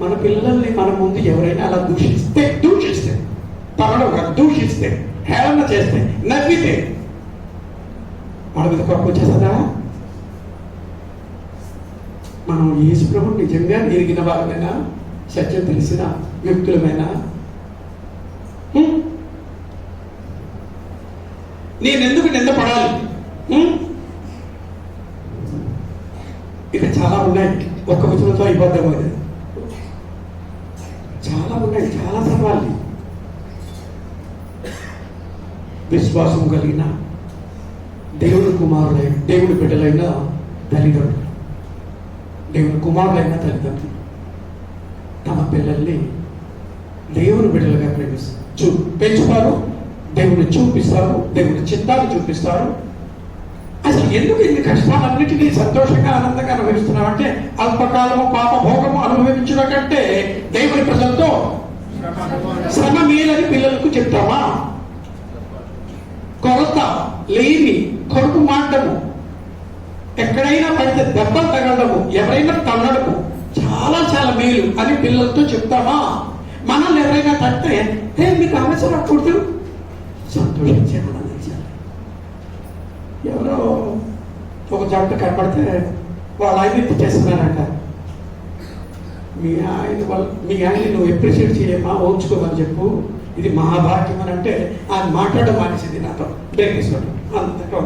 మన పిల్లల్ని మన ముందు ఎవరైనా అలా దూషిస్తే తనలో దూషిస్తే, హేళన చేస్తే, నవ్వితే వాళ్ళ మీద కోపం వచ్చేస్తుందా? మనం యేసు ప్రభువు నిజంగా ఎరిగిన వారమైనా, సత్యం తెలిసిన వ్యక్తులమైనా, నేనెందుకు నిందపడాలి? ఇక చాలా ఉన్నాయి, ఒక్క వచనంతో అయిపోద్దాం. అది చాలా ఉన్నాయి, చాలా సవాళ్ళు. విశ్వాసం కలిగిన దేవుని కుమారులైన, దేవుని బిడ్డలైన తల్లిదండ్రులు, దేవుని కుమారులైన తల్లిదండ్రులు తమ పిల్లల్ని దేవుని బిడ్డలుగా పెంచుతారు, దేవుని చూపిస్తారు, దేవుని చిత్తాన్ని చూపిస్తారు. అసలు ఎందుకు ఇన్ని కష్టాలన్నిటినీ సంతోషంగా ఆనందంగా అనుభవిస్తున్నాం అంటే, అల్పకాలము పాప భోగము అనుభవించడం కంటే దేవుని ప్రజలతో శ్రమ మేలని పిల్లలకు చెప్తామా? కొరత లేని, కొడుకు మాటము, ఎక్కడైనా పడితే దెబ్బలు తగలడము, ఎవరైనా తన్నడము చాలా చాలా మేలు అని పిల్లలతో చెప్తామా? మనల్ని ఎవరైనా తట్టే మీకు అవసరం కూడదు, సంతోషించే ఆనందించాలి. ఎవరో ఒక జంట కనపడితే వాళ్ళ ఆయన చేస్తున్నారంట, మీ ఆయన నువ్వు ఎప్రిషియేట్ చేయమా, ఓర్చుకోమని చెప్పు, ఇది మహాభాగ్యం అని అంటే ఆయన మాట్లాడడం మానేసింది నాతో బ్రేక్ తీసుకోండి అంతగా